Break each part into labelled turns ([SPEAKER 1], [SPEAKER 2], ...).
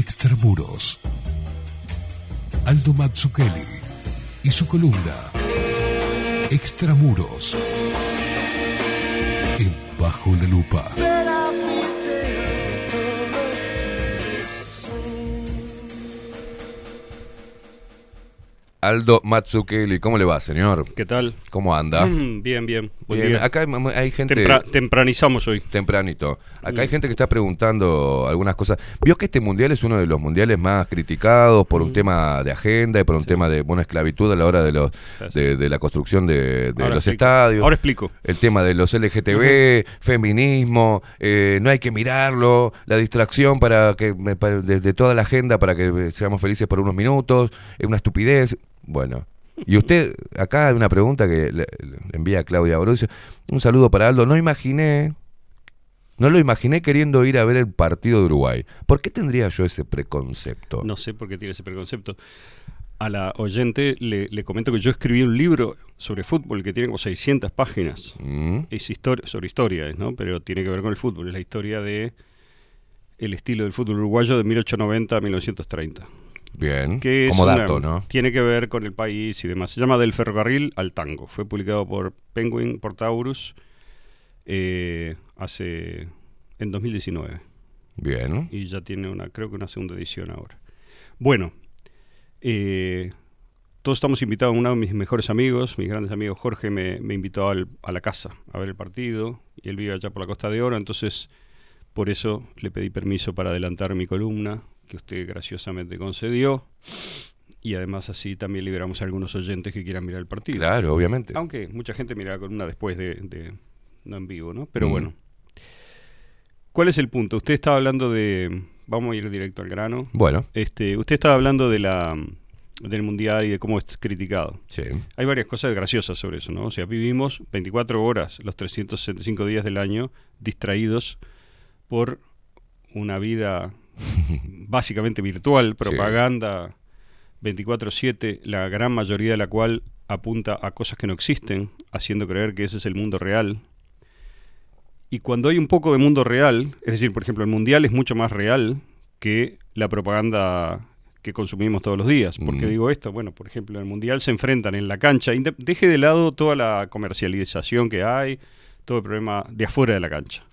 [SPEAKER 1] Extramuros. Aldo Mazzucchelli y su columna Extramuros en Bajo la Lupa.
[SPEAKER 2] Aldo Mazzucchelli, ¿cómo le va, señor?
[SPEAKER 3] ¿Qué tal?
[SPEAKER 2] ¿Cómo anda?
[SPEAKER 3] Bien. Buen
[SPEAKER 2] Bien.
[SPEAKER 3] día.
[SPEAKER 2] Acá hay gente...
[SPEAKER 3] Tempranizamos hoy.
[SPEAKER 2] Tempranito. Acá hay gente que está preguntando algunas cosas. Vio que este mundial es uno de los mundiales más criticados por un tema de agenda y por un tema de una esclavitud a la hora de de la construcción de los estadios.
[SPEAKER 3] Ahora explico.
[SPEAKER 2] El tema de los LGTB, feminismo, no hay que mirarlo, la distracción de toda la agenda para que seamos felices por unos minutos, es una estupidez. Bueno, y usted, acá hay una pregunta que le envía Claudia Borussia. Un saludo para Aldo. No lo imaginé queriendo ir a ver el partido de Uruguay. ¿Por qué tendría yo ese preconcepto?
[SPEAKER 3] No sé por qué tiene ese preconcepto. A la oyente le comento que yo escribí un libro sobre fútbol que tiene como 600 páginas. Es sobre historia, ¿no? Pero tiene que ver con el fútbol. Es la historia de el estilo del fútbol uruguayo de 1890 a 1930.
[SPEAKER 2] Bien,
[SPEAKER 3] Que
[SPEAKER 2] como dato, ¿no?
[SPEAKER 3] Tiene que ver con el país y demás. Se llama Del ferrocarril al tango. Fue publicado por Penguin, por Taurus, en 2019.
[SPEAKER 2] Bien.
[SPEAKER 3] Y ya tiene creo que una segunda edición ahora. Bueno, todos estamos invitados. Uno de mis mejores amigos, mis grandes amigos, Jorge, me invitó a la casa a ver el partido. Y él vive allá por la Costa de Oro, entonces por eso le pedí permiso para adelantar mi columna, que usted graciosamente concedió, y además así también liberamos a algunos oyentes que quieran mirar el partido.
[SPEAKER 2] Claro, obviamente.
[SPEAKER 3] Aunque mucha gente mira la columna después no en vivo, ¿no? Pero bueno. ¿Cuál es el punto? Usted estaba hablando vamos a ir directo al grano.
[SPEAKER 2] Bueno.
[SPEAKER 3] Usted estaba hablando del Mundial y de cómo es criticado.
[SPEAKER 2] Sí.
[SPEAKER 3] Hay varias cosas graciosas sobre eso, ¿no? O sea, vivimos 24 horas, los 365 días del año, distraídos por una vida básicamente virtual, propaganda 24/7, la gran mayoría de la cual apunta a cosas que no existen, haciendo creer que ese es el mundo real. Y cuando hay un poco de mundo real, es decir, por ejemplo, el mundial es mucho más real que la propaganda que consumimos todos los días. ¿Por qué digo esto? Bueno, por ejemplo, en el mundial se enfrentan en la cancha, deje de lado toda la comercialización que hay, todo el problema de afuera de la cancha.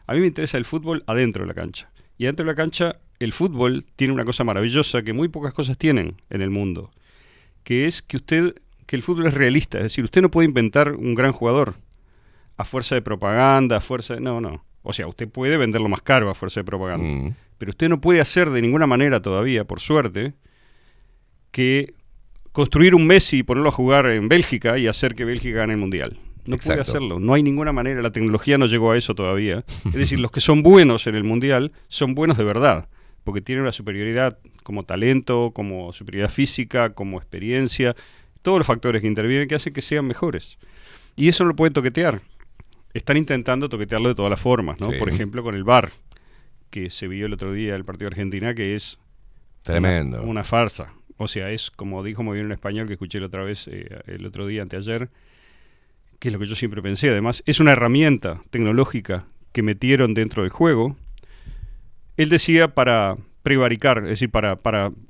[SPEAKER 3] A mí me interesa el fútbol adentro de la cancha. Y adentro de la cancha, el fútbol tiene una cosa maravillosa que muy pocas cosas tienen en el mundo, que es que el fútbol es realista. Es decir, usted no puede inventar un gran jugador a fuerza de propaganda, No. O sea, usted puede venderlo más caro a fuerza de propaganda. Pero usted no puede hacer de ninguna manera todavía, por suerte, que construir un Messi y ponerlo a jugar en Bélgica y hacer que Bélgica gane el Mundial. No puede hacerlo, no hay ninguna manera, la tecnología no llegó a eso todavía. Es decir, los que son buenos en el Mundial son buenos de verdad, porque tienen una superioridad como talento, como superioridad física, como experiencia, todos los factores que intervienen que hacen que sean mejores. Y eso no lo pueden toquetear. Están intentando toquetearlo de todas las formas, ¿no? Sí. Por ejemplo, con el VAR, que se vio el otro día el partido de Argentina, que es
[SPEAKER 2] tremendo,
[SPEAKER 3] una farsa. O sea, es como dijo muy bien un español que escuché la otra vez, el otro día, anteayer, que es lo que yo siempre pensé. Además, es una herramienta tecnológica que metieron dentro del juego. Él decía para prevaricar, es decir, para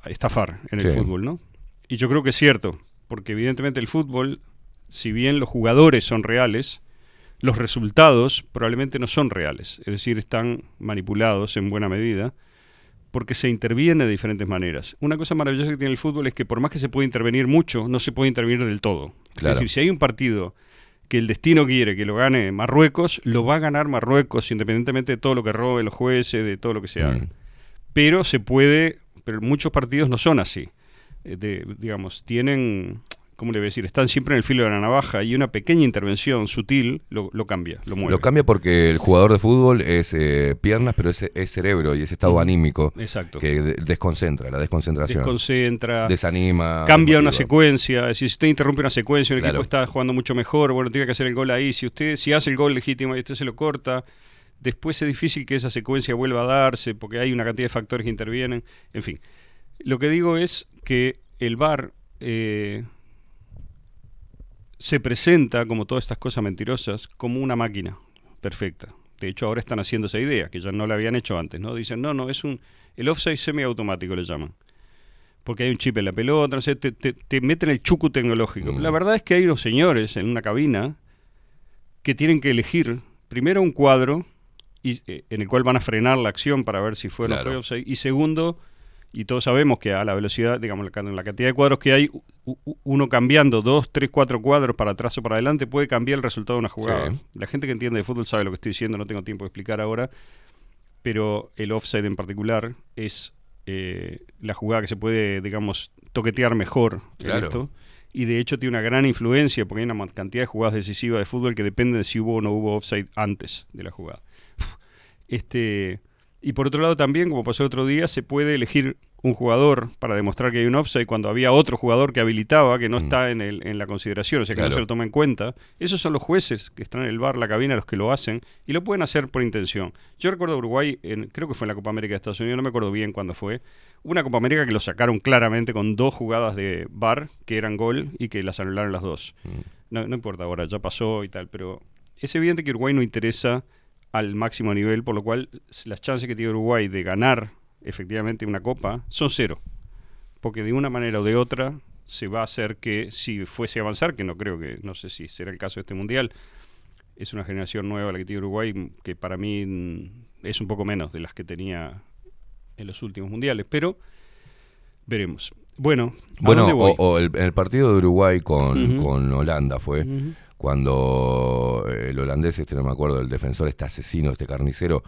[SPEAKER 3] estafar en el fútbol, ¿no? Y yo creo que es cierto, porque evidentemente el fútbol, si bien los jugadores son reales, los resultados probablemente no son reales. Es decir, están manipulados en buena medida, porque se interviene de diferentes maneras. Una cosa maravillosa que tiene el fútbol es que por más que se puede intervenir mucho, no se puede intervenir del todo.
[SPEAKER 2] Claro.
[SPEAKER 3] Es decir, si hay un partido que el destino quiere que lo gane Marruecos, lo va a ganar Marruecos, independientemente de todo lo que roben los jueces, de todo lo que se haga. Pero muchos partidos no son así. Digamos, tienen, ¿cómo le voy a decir? Están siempre en el filo de la navaja y una pequeña intervención sutil lo cambia, lo mueve.
[SPEAKER 2] Lo cambia porque el jugador de fútbol es piernas, pero es cerebro y es estado anímico.
[SPEAKER 3] Exacto.
[SPEAKER 2] Que desconcentra, la desconcentración.
[SPEAKER 3] Desconcentra.
[SPEAKER 2] Desanima.
[SPEAKER 3] Cambia una secuencia. Es decir, si usted interrumpe una secuencia, el
[SPEAKER 2] claro.
[SPEAKER 3] equipo está jugando mucho mejor, bueno, tiene que hacer el gol ahí. Si hace el gol legítimo y usted se lo corta, después es difícil que esa secuencia vuelva a darse porque hay una cantidad de factores que intervienen. En fin, lo que digo es que el VAR se presenta, como todas estas cosas mentirosas, como una máquina perfecta. De hecho, ahora están haciendo esa idea, que ya no la habían hecho antes, ¿no? Dicen, no, el offside semiautomático le llaman. Porque hay un chip en la pelota, no sé, te meten el chucu tecnológico. La verdad es que hay unos señores en una cabina que tienen que elegir primero un cuadro en el cual van a frenar la acción para ver si fue o no fue offside, y segundo, y todos sabemos que a la velocidad, digamos, en la cantidad de cuadros que hay, uno cambiando 2, 3, 4 cuadros para atrás o para adelante puede cambiar el resultado de una jugada. Sí. La gente que entiende de fútbol sabe lo que estoy diciendo, no tengo tiempo de explicar ahora, pero el offside en particular es la jugada que se puede, digamos, toquetear mejor en esto. Y de hecho tiene una gran influencia porque hay una cantidad de jugadas decisivas de fútbol que dependen de si hubo o no hubo offside antes de la jugada. Y por otro lado también, como pasó el otro día, se puede elegir un jugador para demostrar que hay un offside cuando había otro jugador que habilitaba, que no está en la consideración, o sea que no se lo toma en cuenta. Esos son los jueces que están en el VAR, la cabina, los que lo hacen, y lo pueden hacer por intención. Yo recuerdo a Uruguay, creo que fue en la Copa América de Estados Unidos, no me acuerdo bien cuándo fue, una Copa América que lo sacaron claramente con 2 jugadas de VAR, que eran gol, y que las anularon las 2. No importa ahora, ya pasó y tal, pero es evidente que Uruguay no interesa al máximo nivel, por lo cual las chances que tiene Uruguay de ganar efectivamente una copa son 0, porque de una manera o de otra se va a hacer que si fuese a avanzar, que no sé si será el caso de este mundial, es una generación nueva la que tiene Uruguay, que para mí es un poco menos de las que tenía en los últimos mundiales, pero veremos. Bueno,
[SPEAKER 2] el partido de Uruguay con Holanda fue cuando el holandés, no me acuerdo, el defensor, asesino, carnicero,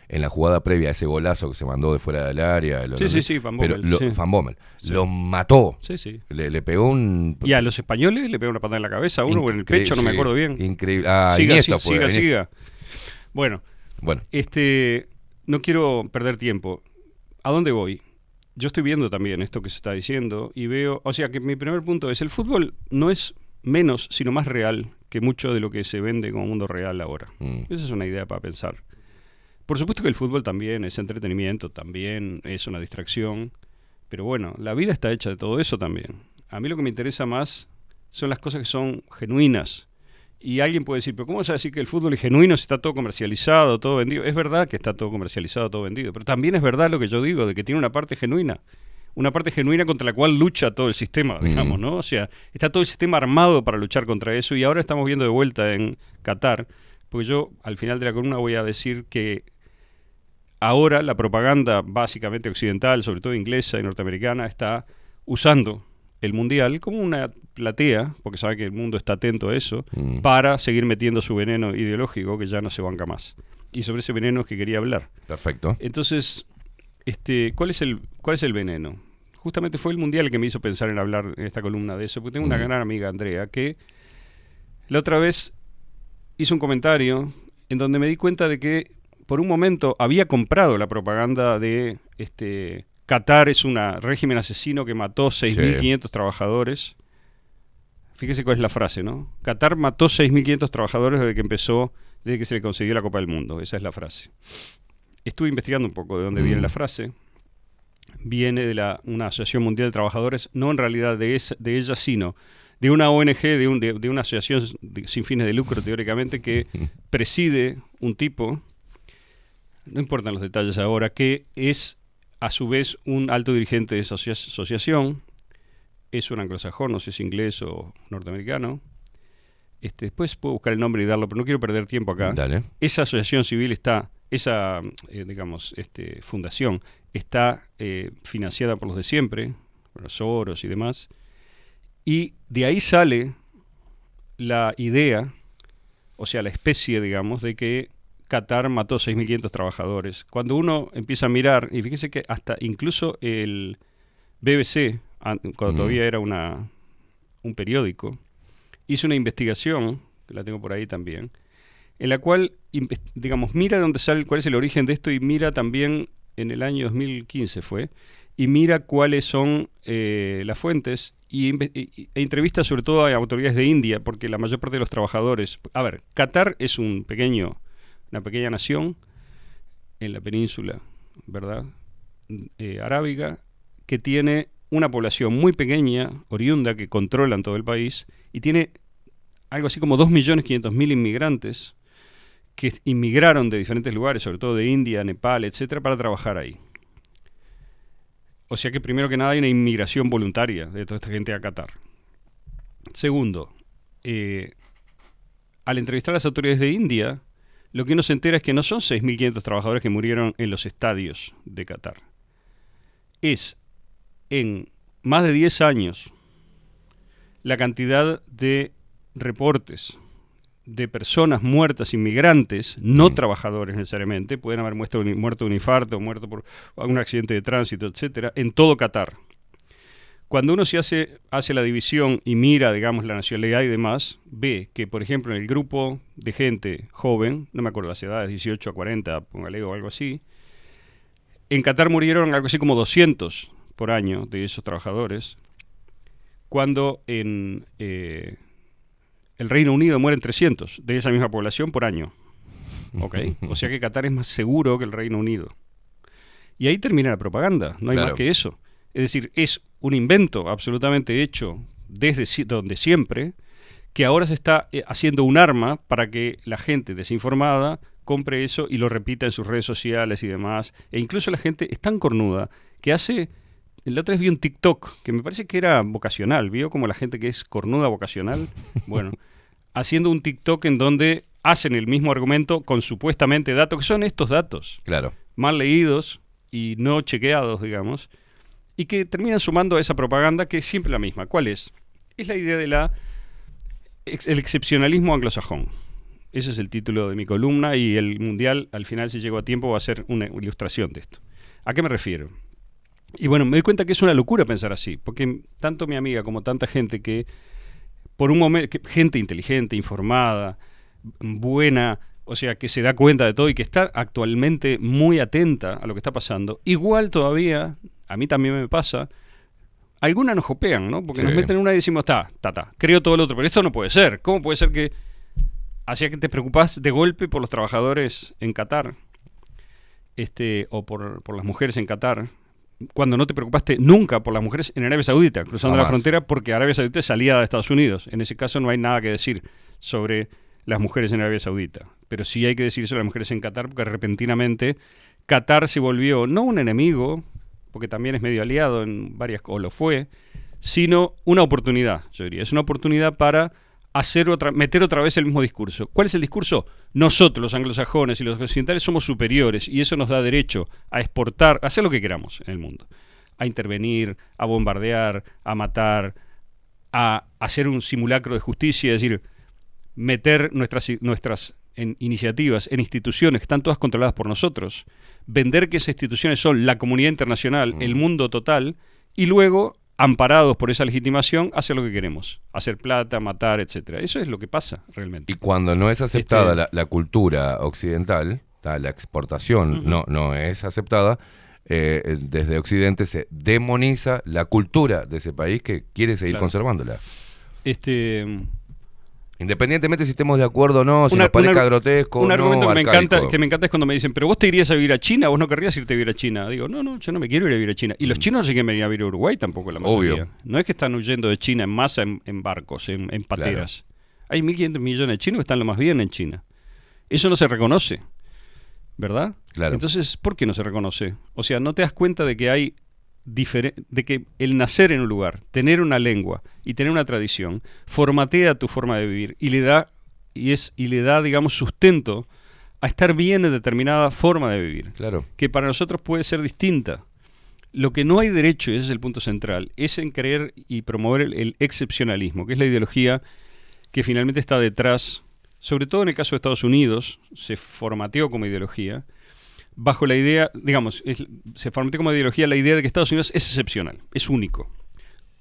[SPEAKER 2] en la jugada previa a ese golazo que se mandó de fuera del área.
[SPEAKER 3] Sí, Van Bommel.
[SPEAKER 2] Van Bommel. Sí. Lo mató.
[SPEAKER 3] Sí.
[SPEAKER 2] Le pegó un...
[SPEAKER 3] Y a los españoles le pegó una patada en la cabeza a uno o en el pecho, no me acuerdo bien.
[SPEAKER 2] Increíble.
[SPEAKER 3] Siga. Bueno. No quiero perder tiempo. ¿A dónde voy? Yo estoy viendo también esto que se está diciendo y veo... O sea, que mi primer punto es, el fútbol no es menos, sino más real que mucho de lo que se vende como mundo real ahora. Esa es una idea para pensar. Por supuesto que el fútbol también es entretenimiento, también es una distracción, pero bueno, la vida está hecha de todo eso también. A mí lo que me interesa más son las cosas que son genuinas. Y alguien puede decir, pero ¿cómo vas a decir que el fútbol es genuino si está todo comercializado, todo vendido? Es verdad que está todo comercializado, todo vendido, pero también es verdad lo que yo digo, de que tiene una parte genuina contra la cual lucha todo el sistema, digamos, ¿no? O sea, está todo el sistema armado para luchar contra eso, y ahora estamos viendo de vuelta en Qatar, porque yo al final de la columna voy a decir que ahora la propaganda básicamente occidental, sobre todo inglesa y norteamericana, está usando el Mundial como una platea, porque sabe que el mundo está atento a eso, para seguir metiendo su veneno ideológico que ya no se banca más. Y sobre ese veneno es que quería hablar.
[SPEAKER 2] Perfecto.
[SPEAKER 3] Entonces, ¿cuál es el veneno? Justamente fue el Mundial el que me hizo pensar en hablar en esta columna de eso, porque tengo una gran amiga, Andrea, que la otra vez hizo un comentario en donde me di cuenta de que por un momento había comprado la propaganda de Qatar es un régimen asesino que mató 6.500 trabajadores. Fíjese cuál es la frase, ¿no? Qatar mató 6.500 trabajadores desde que se le concedió la Copa del Mundo. Esa es la frase. Estuve investigando un poco de dónde viene la frase. Viene de una Asociación Mundial de Trabajadores, no en realidad de ella, sino de una ONG, de una asociación sin fines de lucro, teóricamente, que preside un tipo, no importan los detalles ahora, que es a su vez un alto dirigente de esa asociación. Es un anglosajón, no sé si es inglés o norteamericano. Después puedo buscar el nombre y darlo, pero no quiero perder tiempo acá.
[SPEAKER 2] Dale.
[SPEAKER 3] Esa asociación civil esa fundación está financiada por los de siempre, por los Soros y demás, y de ahí sale la idea, o sea, la especie, digamos, de que Qatar mató 6.500 trabajadores. Cuando uno empieza a mirar, y fíjese que hasta incluso el BBC, cuando todavía era un periódico, hizo una investigación, que la tengo por ahí también, en la cual, digamos, mira de dónde sale, cuál es el origen de esto, y mira también, en el año 2015 fue, y mira cuáles son las fuentes, e entrevista sobre todo a autoridades de India, porque la mayor parte de los trabajadores... A ver, Qatar es una pequeña nación en la península, ¿verdad?, arábiga, que tiene una población muy pequeña, oriunda, que controlan todo el país, y tiene algo así como 2.500.000 inmigrantes que inmigraron de diferentes lugares, sobre todo de India, Nepal, etcétera, para trabajar ahí. O sea que primero que nada hay una inmigración voluntaria de toda esta gente a Qatar. Segundo, al entrevistar a las autoridades de India, lo que uno se entera es que no son 6.500 trabajadores que murieron en los estadios de Qatar. Es en más de 10 años la cantidad de reportes de personas muertas, inmigrantes, no trabajadores necesariamente, pueden haber muerto de un infarto, muerto por un accidente de tránsito, etcétera, en todo Qatar. Cuando uno se hace la división y mira, digamos, la nacionalidad y demás, ve que, por ejemplo, en el grupo de gente joven, no me acuerdo las edades, 18 a 40, póngale o algo así, en Qatar murieron algo así como 200 por año de esos trabajadores, cuando en el Reino Unido mueren 300 de esa misma población por año. ¿Ok? O sea que Qatar es más seguro que el Reino Unido. Y ahí termina la propaganda, no hay
[SPEAKER 2] Claro.
[SPEAKER 3] más que eso. Es decir, es un invento absolutamente hecho desde donde siempre, que ahora se está haciendo un arma para que la gente desinformada compre eso y lo repita en sus redes sociales y demás. E incluso la gente es tan cornuda que hace... La otra vez vi un TikTok que me parece que era vocacional. ¿Vio como la gente que es cornuda vocacional? Bueno, haciendo un TikTok en donde hacen el mismo argumento con supuestamente datos, que son estos datos,
[SPEAKER 2] Claro.
[SPEAKER 3] mal leídos y no chequeados, digamos, y que terminan sumando a esa propaganda que es siempre la misma. ¿Cuál es? Es la idea de el excepcionalismo anglosajón. Ese es el título de mi columna y el Mundial, al final, si llegó a tiempo, va a ser una ilustración de esto. ¿A qué me refiero? Y bueno, me doy cuenta que es una locura pensar así, porque tanto mi amiga como tanta gente que, por un momento, gente inteligente, informada, buena, o sea, que se da cuenta de todo y que está actualmente muy atenta a lo que está pasando, igual todavía, a mí también me pasa, algunas nos jopean, ¿no? Porque
[SPEAKER 2] Sí.
[SPEAKER 3] nos meten en una y decimos, creo todo lo otro, pero esto no puede ser. ¿Cómo puede ser que hacía que te preocupás de golpe por los trabajadores en Qatar, o por las mujeres en Qatar, cuando no te preocupaste nunca por las mujeres en Arabia Saudita, cruzando la
[SPEAKER 2] Jamás.
[SPEAKER 3] frontera, porque Arabia Saudita es aliada de Estados Unidos? En ese caso no hay nada que decir sobre las mujeres en Arabia Saudita, pero sí hay que decir sobre las mujeres en Qatar, porque repentinamente Qatar se volvió no un enemigo, porque también es medio aliado en varias, o lo fue, sino una oportunidad, yo diría. Es una oportunidad para meter otra vez el mismo discurso. ¿Cuál es el discurso? Nosotros, los anglosajones y los occidentales, somos superiores y eso nos da derecho a exportar, a hacer lo que queramos en el mundo. A intervenir, a bombardear, a matar, a hacer un simulacro de justicia, es decir, meter nuestras iniciativas en instituciones que están todas controladas por nosotros, vender que esas instituciones son la comunidad internacional, el mundo total, y luego, amparados por esa legitimación, hacer lo que queremos, hacer plata, matar, etcétera. Eso es lo que pasa realmente.
[SPEAKER 2] Y cuando no es aceptada la cultura occidental, la exportación no es aceptada, desde Occidente se demoniza la cultura de ese país que quiere seguir conservándola. Independientemente si estemos de acuerdo o no, si nos parezca grotesco o no,
[SPEAKER 3] argumento
[SPEAKER 2] arcaico.
[SPEAKER 3] que me encanta es cuando me dicen, pero vos te irías a vivir a China, vos no querrías irte a vivir a China. Digo, no, yo no me quiero ir a vivir a China. Y los chinos no se quieren venir a vivir a Uruguay tampoco, la mayoría.
[SPEAKER 2] Obvio.
[SPEAKER 3] No es que están huyendo de China en masa en barcos, en pateras. Claro. Hay 1.500 millones de chinos que están lo más bien en China. Eso no se reconoce, ¿verdad?
[SPEAKER 2] Claro.
[SPEAKER 3] Entonces, ¿por qué no se reconoce? O sea, ¿no te das cuenta de que hay de que el nacer en un lugar, tener una lengua y tener una tradición, formatea tu forma de vivir y le da, digamos, sustento a estar bien en determinada forma de vivir,
[SPEAKER 2] Claro.
[SPEAKER 3] que para nosotros puede ser distinta? Lo que no hay derecho, y ese es el punto central, es en creer y promover el excepcionalismo, que es la ideología que finalmente está detrás, sobre todo en el caso de Estados Unidos, se formateó como ideología, bajo la idea, digamos, se formateó como ideología la idea de que Estados Unidos es excepcional, es único.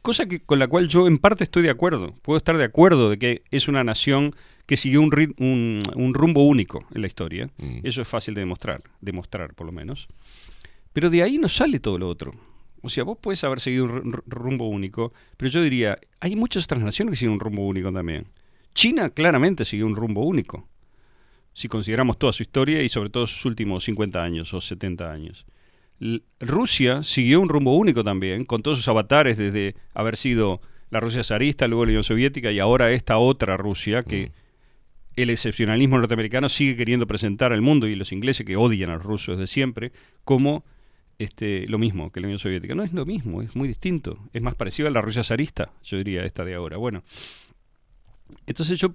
[SPEAKER 3] Cosa con la cual yo en parte estoy de acuerdo. Puedo estar de acuerdo de que es una nación que siguió un rumbo único en la historia. Eso es fácil de demostrar por lo menos. Pero de ahí no sale todo lo otro. O sea, vos podés haber seguido un rumbo único, pero yo diría, hay muchas otras naciones que siguen un rumbo único también. China claramente siguió un rumbo único, si consideramos toda su historia y sobre todo sus últimos 50 años o 70 años. Rusia siguió un rumbo único también, con todos sus avatares, desde haber sido la Rusia zarista, luego la Unión Soviética y ahora esta otra Rusia que el excepcionalismo norteamericano sigue queriendo presentar al mundo, y los ingleses, que odian a los rusos desde siempre, como lo mismo que la Unión Soviética. No es lo mismo, es muy distinto. Es más parecido a la Rusia zarista, yo diría, esta de ahora. Bueno, entonces yo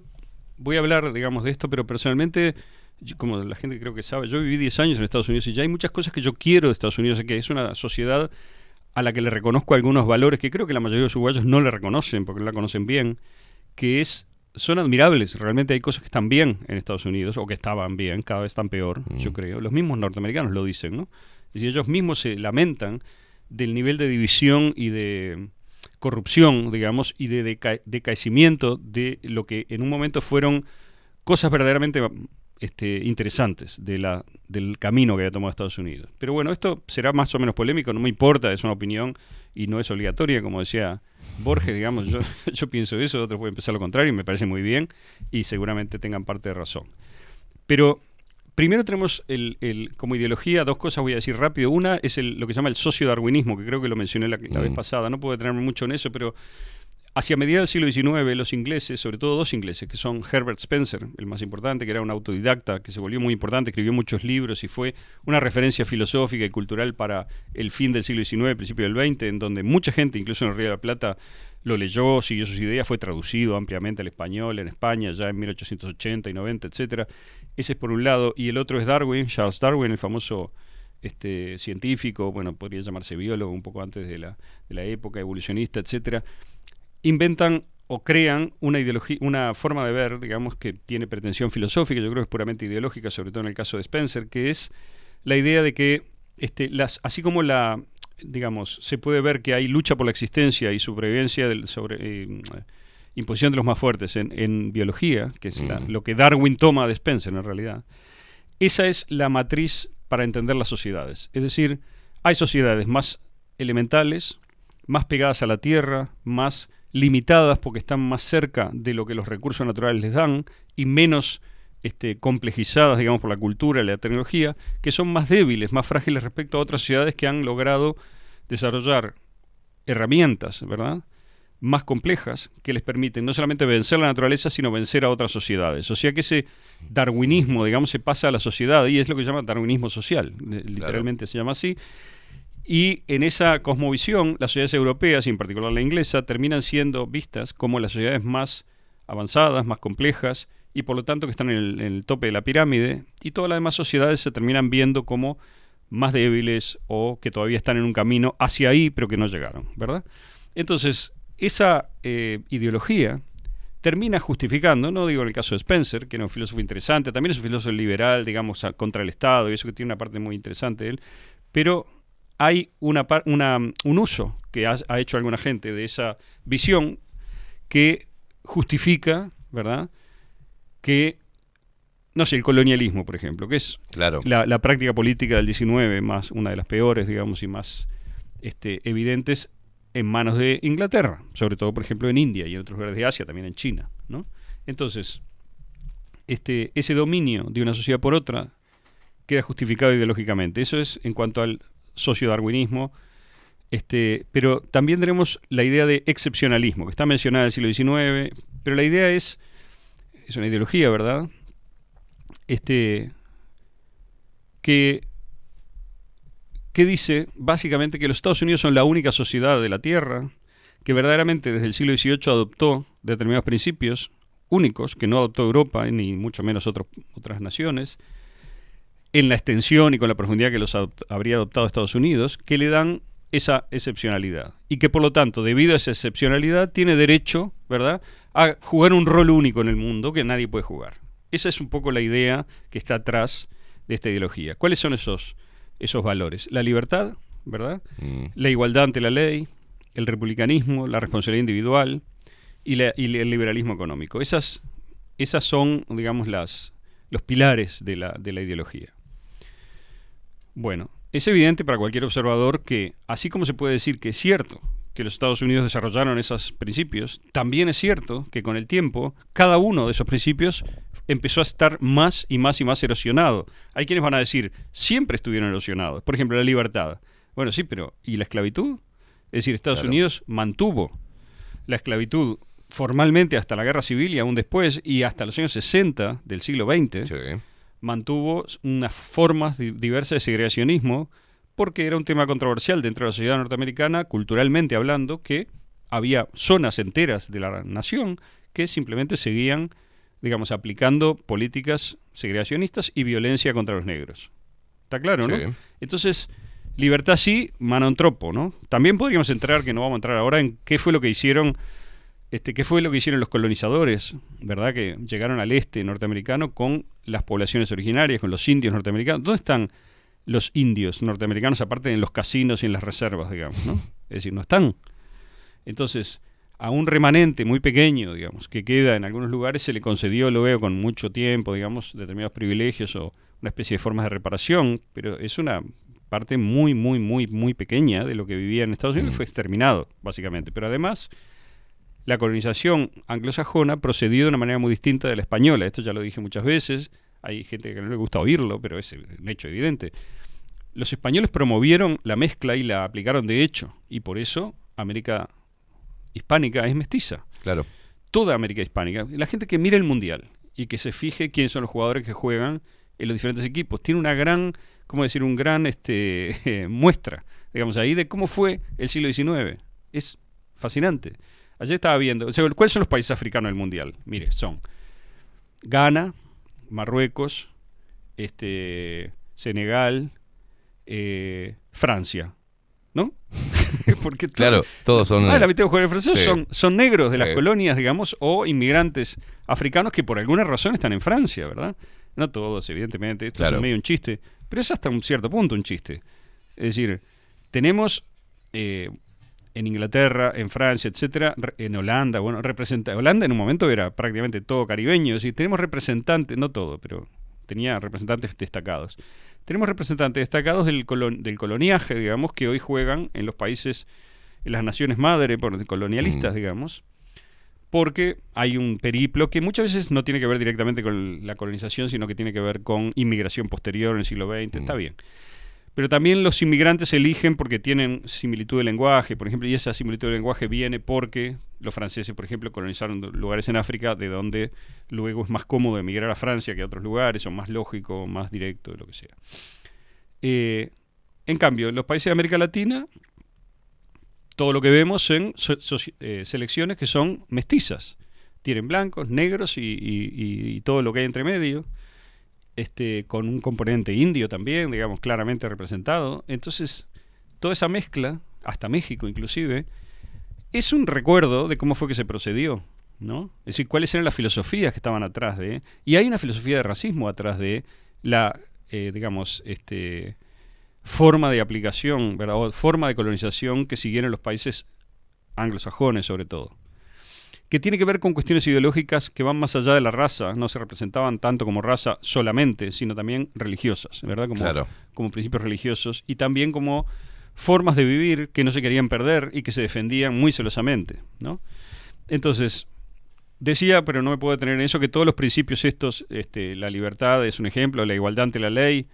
[SPEAKER 3] voy a hablar, digamos, de esto, pero personalmente, como la gente creo que sabe, yo viví 10 años en Estados Unidos y ya hay muchas cosas que yo quiero de Estados Unidos, que es una sociedad a la que le reconozco algunos valores que creo que la mayoría de los uruguayos no le reconocen, porque no la conocen bien, que son admirables. Realmente hay cosas que están bien en Estados Unidos, o que estaban bien, cada vez están peor, yo creo. Los mismos norteamericanos lo dicen, ¿no? Es decir, ellos mismos se lamentan del nivel de división y de corrupción, digamos, y de decaecimiento de lo que en un momento fueron cosas verdaderamente interesantes del camino que había tomado Estados Unidos. Pero bueno, esto será más o menos polémico, no me importa, es una opinión y no es obligatoria, como decía Borges, digamos, yo pienso eso, otros pueden pensar lo contrario y me parece muy bien y seguramente tengan parte de razón. Pero primero tenemos como ideología, dos cosas voy a decir rápido. Una es lo que se llama el sociodarwinismo, que creo que lo mencioné la vez pasada, no puedo detenerme mucho en eso, pero hacia mediados del siglo XIX los ingleses, sobre todo dos ingleses, que son Herbert Spencer, el más importante, que era un autodidacta, que se volvió muy importante, escribió muchos libros y fue una referencia filosófica y cultural para el fin del siglo XIX, principio del XX, en donde mucha gente, incluso en el Río de la Plata, lo leyó, siguió sus ideas, fue traducido ampliamente al español en España ya en 1880 y 90, etcétera. Ese es por un lado, y el otro es Darwin, Charles Darwin, el famoso científico, bueno, podría llamarse biólogo, un poco antes de la época, evolucionista, etcétera. Inventan o crean una ideología, una forma de ver, digamos, que tiene pretensión filosófica, yo creo que es puramente ideológica, sobre todo en el caso de Spencer, que es la idea de que así como digamos, se puede ver que hay lucha por la existencia y supervivencia sobre imposición de los más fuertes en biología, que es lo que Darwin toma de Spencer en realidad. Esa es la matriz para entender las sociedades. Es decir, hay sociedades más elementales, más pegadas a la tierra, más limitadas porque están más cerca de lo que los recursos naturales les dan y menos complejizadas, digamos, por la cultura y la tecnología, que son más débiles, más frágiles respecto a otras sociedades que han logrado desarrollar herramientas, ¿verdad?, más complejas que les permiten no solamente vencer la naturaleza, sino vencer a otras sociedades. O sea que ese darwinismo, digamos, se pasa a la sociedad y es lo que se llama darwinismo social, literalmente se llama así. Y en esa cosmovisión, las sociedades europeas, y en particular la inglesa, terminan siendo vistas como las sociedades más avanzadas, más complejas, y por lo tanto que están en el tope de la pirámide, y todas las demás sociedades se terminan viendo como más débiles o que todavía están en un camino hacia ahí, pero que no llegaron, ¿verdad? Entonces, esa ideología termina justificando, no digo en el caso de Spencer, que era un filósofo interesante, también es un filósofo liberal, digamos, contra el Estado, y eso que tiene una parte muy interesante de él, pero hay un uso que ha hecho alguna gente de esa visión que justifica, ¿verdad?, que, no sé, el colonialismo, por ejemplo, que es la práctica política del XIX, más una de las peores, digamos, y más evidentes en manos de Inglaterra, sobre todo, por ejemplo, en India y en otros lugares de Asia, también en China, ¿no? Entonces, ese dominio de una sociedad por otra queda justificado ideológicamente. Eso es en cuanto al sociodarwinismo, pero también tenemos la idea de excepcionalismo, que está mencionada en el siglo XIX, pero la idea es una ideología, ¿verdad?, que dice básicamente que los Estados Unidos son la única sociedad de la Tierra que verdaderamente desde el siglo XVIII adoptó determinados principios únicos, que no adoptó Europa ni mucho menos otras naciones, en la extensión y con la profundidad que los habría adoptado Estados Unidos, que le dan esa excepcionalidad. Y que por lo tanto, debido a esa excepcionalidad, tiene derecho, ¿verdad?, a jugar un rol único en el mundo que nadie puede jugar. Esa es un poco la idea que está atrás de esta ideología. ¿Cuáles son esos valores? La libertad, ¿verdad?, la igualdad ante la ley, el republicanismo, la responsabilidad individual y el liberalismo económico. Esas son, digamos, los pilares de la ideología. Bueno, es evidente para cualquier observador que, así como se puede decir que es cierto que los Estados Unidos desarrollaron esos principios, también es cierto que con el tiempo cada uno de esos principios empezó a estar más y más y más erosionado. Hay quienes van a decir, siempre estuvieron erosionados. Por ejemplo, la libertad. Bueno, sí, pero ¿y la esclavitud? Es decir, Estados Unidos mantuvo la esclavitud formalmente hasta la Guerra Civil y aún después, y hasta los años 60 del siglo XX,
[SPEAKER 2] Sí.
[SPEAKER 3] mantuvo unas formas diversas de segregacionismo, porque era un tema controversial dentro de la sociedad norteamericana, culturalmente hablando, que había zonas enteras de la nación que simplemente seguían, digamos, aplicando políticas segregacionistas y violencia contra los negros. ¿Está claro, no?
[SPEAKER 2] Sí.
[SPEAKER 3] Entonces, libertad sí, mano en tropo, ¿no? También podríamos entrar, que no vamos a entrar ahora, en qué fue lo que hicieron los colonizadores, ¿verdad? Que llegaron al este norteamericano con las poblaciones originarias, con los indios norteamericanos. ¿Dónde están los indios norteamericanos, aparte en los casinos y en las reservas, digamos, ¿no? Es decir, no están. Entonces, a un remanente muy pequeño, digamos, que queda en algunos lugares, se le concedió, lo veo con mucho tiempo, digamos, determinados privilegios o una especie de formas de reparación, pero es una parte muy, muy, muy, muy pequeña de lo que vivía en Estados Unidos, fue exterminado, básicamente. Pero además, la colonización anglosajona procedió de una manera muy distinta de la española. Esto ya lo dije muchas veces, hay gente que no le gusta oírlo, pero es un hecho evidente. Los españoles promovieron la mezcla y la aplicaron de hecho, y por eso América hispánica es mestiza.
[SPEAKER 2] Claro.
[SPEAKER 3] Toda América hispánica. La gente que mire el Mundial y que se fije quiénes son los jugadores que juegan en los diferentes equipos, tiene una gran, ¿cómo decir? Un gran muestra, digamos, ahí de cómo fue el siglo XIX. Es fascinante. Ayer estaba viendo, o sea, ¿cuáles son los países africanos del Mundial? Mire, son Ghana, Marruecos, Senegal, Francia, ¿no? Porque
[SPEAKER 2] Claro, todos son...
[SPEAKER 3] la mitad de los jugadores franceses
[SPEAKER 2] Sí.
[SPEAKER 3] son negros de las
[SPEAKER 2] Sí.
[SPEAKER 3] colonias, digamos, o inmigrantes africanos que por alguna razón están en Francia, ¿verdad? No todos, evidentemente, esto
[SPEAKER 2] Claro.
[SPEAKER 3] es medio un chiste, pero es hasta un cierto punto un chiste. Es decir, tenemos en Inglaterra, en Francia, etcétera, en Holanda, bueno, Holanda en un momento era prácticamente todo caribeño, es decir, tenemos representantes, no todo, pero tenía representantes destacados. Tenemos representantes destacados del coloniaje, digamos, que hoy juegan en los países, en las naciones madre colonialistas, digamos, porque hay un periplo que muchas veces no tiene que ver directamente con la colonización, sino que tiene que ver con inmigración posterior en el siglo XX, está bien. Pero también los inmigrantes eligen porque tienen similitud de lenguaje, por ejemplo, y esa similitud de lenguaje viene porque los franceses, por ejemplo, colonizaron lugares en África de donde luego es más cómodo emigrar a Francia que a otros lugares, o más lógico, más directo, lo que sea. En cambio, en los países de América Latina, todo lo que vemos son selecciones que son mestizas. Tienen blancos, negros y todo lo que hay entre medio. Con un componente indio también, digamos, claramente representado. Entonces, toda esa mezcla, hasta México inclusive, es un recuerdo de cómo fue que se procedió, ¿no? Es decir, cuáles eran las filosofías que estaban atrás de... Y hay una filosofía de racismo atrás de la, forma de aplicación, ¿verdad? O forma de colonización que siguieron los países anglosajones, sobre todo, que tiene que ver con cuestiones ideológicas que van más allá de la raza, no se representaban tanto como raza solamente, sino también religiosas, ¿verdad? Como principios religiosos y también como formas de vivir que no se querían perder y que se defendían muy celosamente, ¿no? Entonces, decía, pero no me puedo detener en eso, que todos los principios estos, la libertad es un ejemplo, la igualdad ante la ley,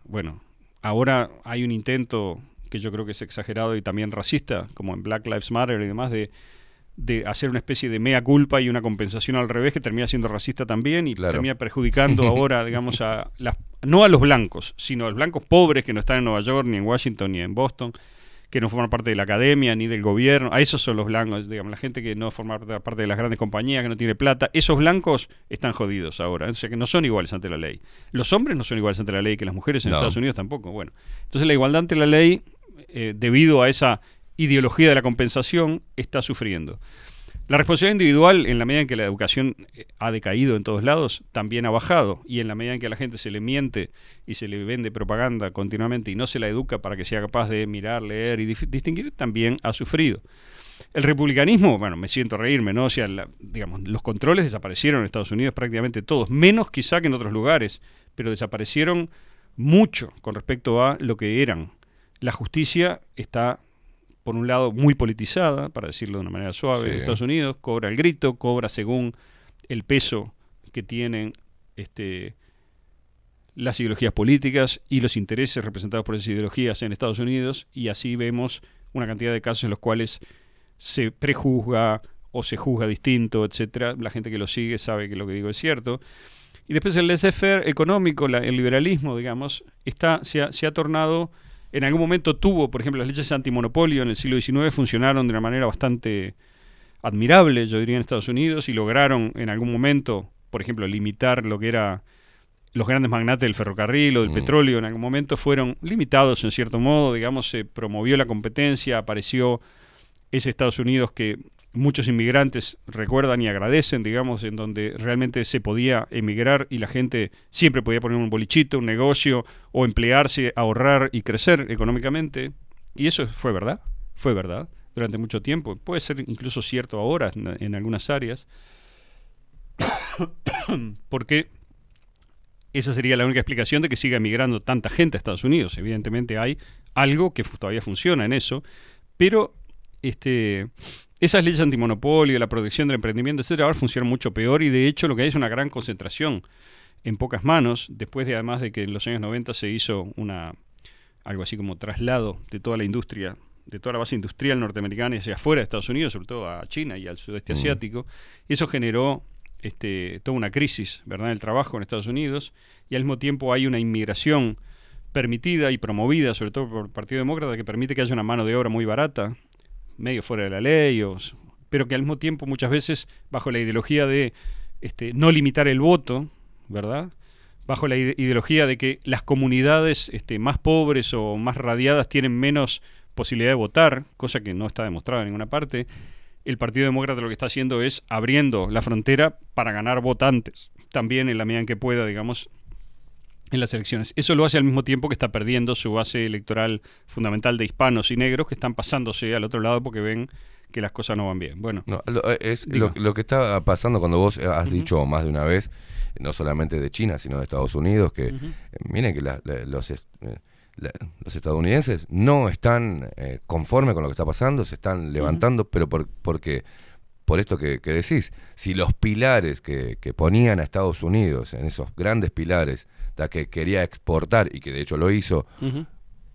[SPEAKER 3] bueno, ahora hay un intento que yo creo que es exagerado y también racista, como en Black Lives Matter y demás, de hacer una especie de mea culpa y una compensación al revés que termina siendo racista también y termina perjudicando ahora, digamos, no a los blancos, sino a los blancos pobres que no están en Nueva York, ni en Washington, ni en Boston, que no forman parte de la academia, ni del gobierno. A esos son los blancos, digamos, la gente que no forma parte de las grandes compañías, que no tiene plata. Esos blancos están jodidos ahora, o sea que no son iguales ante la ley. Los hombres no son iguales ante la ley, que las mujeres en Estados Unidos tampoco. Bueno, entonces la igualdad ante la ley, debido a esa ideología de la compensación, está sufriendo. La responsabilidad individual, en la medida en que la educación ha decaído en todos lados, también ha bajado, y en la medida en que a la gente se le miente y se le vende propaganda continuamente y no se la educa para que sea capaz de mirar, leer y distinguir, también ha sufrido. El republicanismo, bueno, me siento a reírme, ¿no? O sea, digamos, los controles desaparecieron en Estados Unidos prácticamente todos, menos quizá que en otros lugares, pero desaparecieron mucho con respecto a lo que eran. La justicia está, por un lado, muy politizada, para decirlo de una manera suave, en Estados Unidos, cobra el grito, cobra según el peso que tienen las ideologías políticas y los intereses representados por esas ideologías en Estados Unidos, y así vemos una cantidad de casos en los cuales se prejuzga o se juzga distinto, etcétera. La gente que lo sigue sabe que lo que digo es cierto. Y después el laissez-faire económico, el liberalismo, digamos, se ha tornado, en algún momento tuvo, por ejemplo, las leyes antimonopolio en el siglo XIX funcionaron de una manera bastante admirable, yo diría, en Estados Unidos, y lograron en algún momento, por ejemplo, limitar lo que era los grandes magnates del ferrocarril o del petróleo, en algún momento fueron limitados en cierto modo, digamos, se promovió la competencia, apareció ese Estados Unidos que muchos inmigrantes recuerdan y agradecen, digamos, en donde realmente se podía emigrar y la gente siempre podía poner un bolichito, un negocio, o emplearse, ahorrar y crecer económicamente. Y eso fue verdad durante mucho tiempo. Puede ser incluso cierto ahora en algunas áreas, porque esa sería la única explicación de que siga emigrando tanta gente a Estados Unidos. Evidentemente hay algo que todavía funciona en eso, pero esas leyes antimonopolio, la protección del emprendimiento, etcétera, ahora funcionan mucho peor, y de hecho lo que hay es una gran concentración en pocas manos, después de, además de que en los años 90 se hizo algo así como traslado de toda la industria, de toda la base industrial norteamericana hacia afuera de Estados Unidos, sobre todo a China y al sudeste asiático. Eso generó toda una crisis, ¿verdad?, en el trabajo en Estados Unidos, y al mismo tiempo hay una inmigración permitida y promovida, sobre todo por el Partido Demócrata, que permite que haya una mano de obra muy barata, medio fuera de la ley, pero que al mismo tiempo muchas veces bajo la ideología de no limitar el voto, ¿verdad?, bajo la ideología de que las comunidades más pobres o más radiadas tienen menos posibilidad de votar, cosa que no está demostrada en ninguna parte. El Partido Demócrata lo que está haciendo es abriendo la frontera para ganar votantes, también en la medida en que pueda, digamos, en las elecciones. Eso lo hace al mismo tiempo que está perdiendo su base electoral fundamental de hispanos y negros, que están pasándose al otro lado porque ven que las cosas no van bien. Bueno,
[SPEAKER 2] no, lo que está pasando cuando vos has dicho más de una vez, no solamente de China, sino de Estados Unidos, que miren que los estadounidenses no están conformes con lo que está pasando, se están levantando, pero porque por esto que decís, si los pilares que ponían a Estados Unidos, en esos grandes pilares que quería exportar, y que de hecho lo hizo,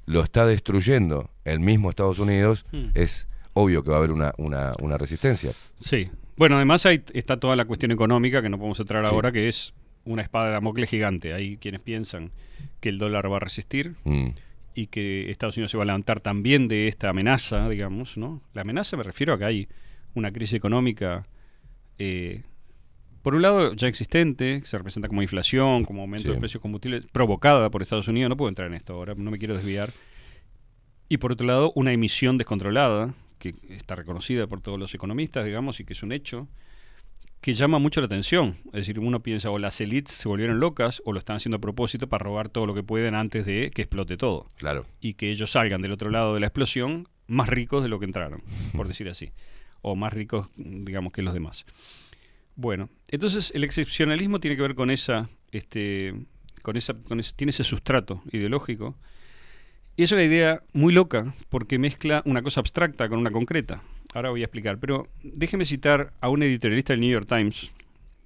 [SPEAKER 2] lo está destruyendo el mismo Estados Unidos, es obvio que va a haber una resistencia.
[SPEAKER 3] Sí. Bueno, además está toda la cuestión económica que no podemos entrar ahora, que es una espada de Damocles gigante. Hay quienes piensan que el dólar va a resistir y que Estados Unidos se va a levantar también de esta amenaza, digamos, ¿no? La amenaza, me refiero a que hay una crisis económica, por un lado ya existente, que se representa como inflación, como aumento de precios de combustibles, provocada por Estados Unidos. No puedo entrar en esto ahora, no me quiero desviar. Y por otro lado, una emisión descontrolada, que está reconocida por todos los economistas, digamos, y que es un hecho, que llama mucho la atención. Es decir, uno piensa, o las élites se volvieron locas, o lo están haciendo a propósito para robar todo lo que pueden antes de que explote todo.
[SPEAKER 2] Claro. Y
[SPEAKER 3] que ellos salgan del otro lado de la explosión más ricos de lo que entraron, por decir así. O más ricos, digamos, que los demás. Bueno, entonces el excepcionalismo tiene que ver con tiene ese sustrato ideológico. Y es una idea muy loca, porque mezcla una cosa abstracta con una concreta. Ahora voy a explicar, pero déjeme citar a un editorialista del New York Times,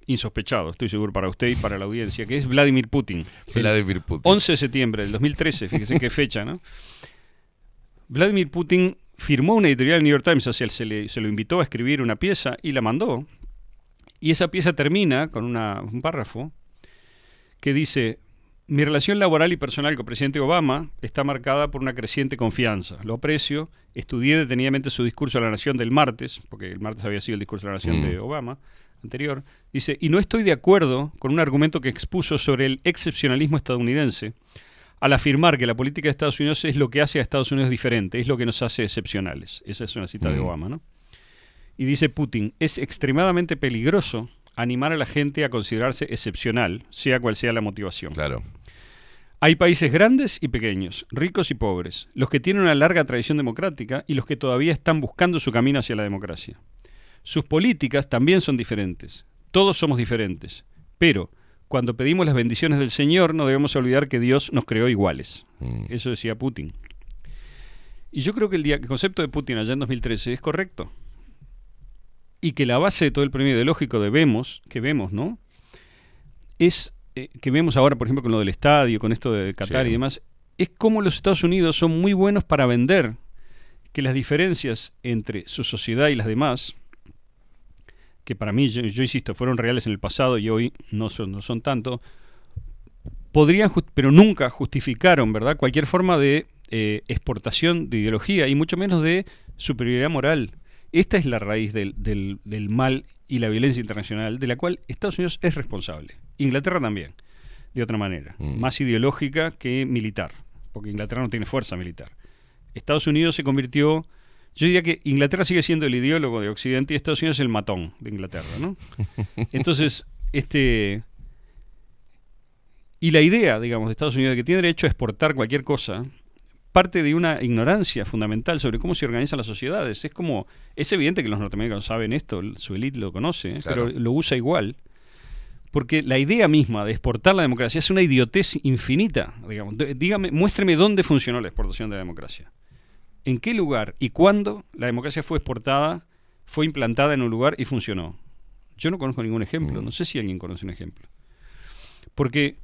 [SPEAKER 3] insospechado, estoy seguro para usted y para la audiencia, que es Vladimir Putin.
[SPEAKER 2] Vladimir Putin.
[SPEAKER 3] 11 de septiembre del 2013, fíjese qué fecha, ¿no? Vladimir Putin firmó una editorial del New York Times, o sea, se lo invitó a escribir una pieza y la mandó. Y esa pieza termina con un párrafo que dice: mi relación laboral y personal con el presidente Obama está marcada por una creciente confianza. Lo aprecio, estudié detenidamente su discurso a la Nación del martes, porque el martes había sido el discurso a la Nación de Obama anterior. Dice, y no estoy de acuerdo con un argumento que expuso sobre el excepcionalismo estadounidense, al afirmar que la política de Estados Unidos es lo que hace a Estados Unidos diferente, es lo que nos hace excepcionales. Esa es una cita de Obama, ¿no? Y dice Putin, es extremadamente peligroso animar a la gente a considerarse excepcional, sea cual sea la motivación.
[SPEAKER 2] Claro.
[SPEAKER 3] Hay países grandes y pequeños, ricos y pobres, los que tienen una larga tradición democrática y los que todavía están buscando su camino hacia la democracia. Sus políticas también son diferentes. Todos somos diferentes. Pero cuando pedimos las bendiciones del Señor, no debemos olvidar que Dios nos creó iguales. Eso decía Putin. Y yo creo que el concepto de Putin allá en 2013 es correcto. Y que la base de todo el premio ideológico que vemos, ¿no? Es que vemos ahora, por ejemplo, con lo del estadio, con esto de Qatar y demás, es cómo los Estados Unidos son muy buenos para vender que las diferencias entre su sociedad y las demás que para mí, yo insisto, fueron reales en el pasado y hoy no son tanto, podrían, pero nunca justificaron, ¿verdad?, cualquier forma de exportación de ideología y mucho menos de superioridad moral. Esta es la raíz del mal y la violencia internacional, de la cual Estados Unidos es responsable. Inglaterra también, de otra manera, más ideológica que militar, porque Inglaterra no tiene fuerza militar. Estados Unidos se convirtió... Yo diría que Inglaterra sigue siendo el ideólogo de Occidente y Estados Unidos es el matón de Inglaterra, ¿no? Entonces, y la idea, digamos, de Estados Unidos de que tiene derecho a exportar cualquier cosa parte de una ignorancia fundamental sobre cómo se organizan las sociedades. Es evidente que los norteamericanos saben esto, su élite lo conoce,
[SPEAKER 2] claro,
[SPEAKER 3] pero lo usa igual. Porque la idea misma de exportar la democracia es una idiotez infinita, digamos. Dígame, muéstreme dónde funcionó la exportación de la democracia. ¿En qué lugar y cuándo la democracia fue exportada, fue implantada en un lugar y funcionó? Yo no conozco ningún ejemplo, no sé si alguien conoce un ejemplo. Porque,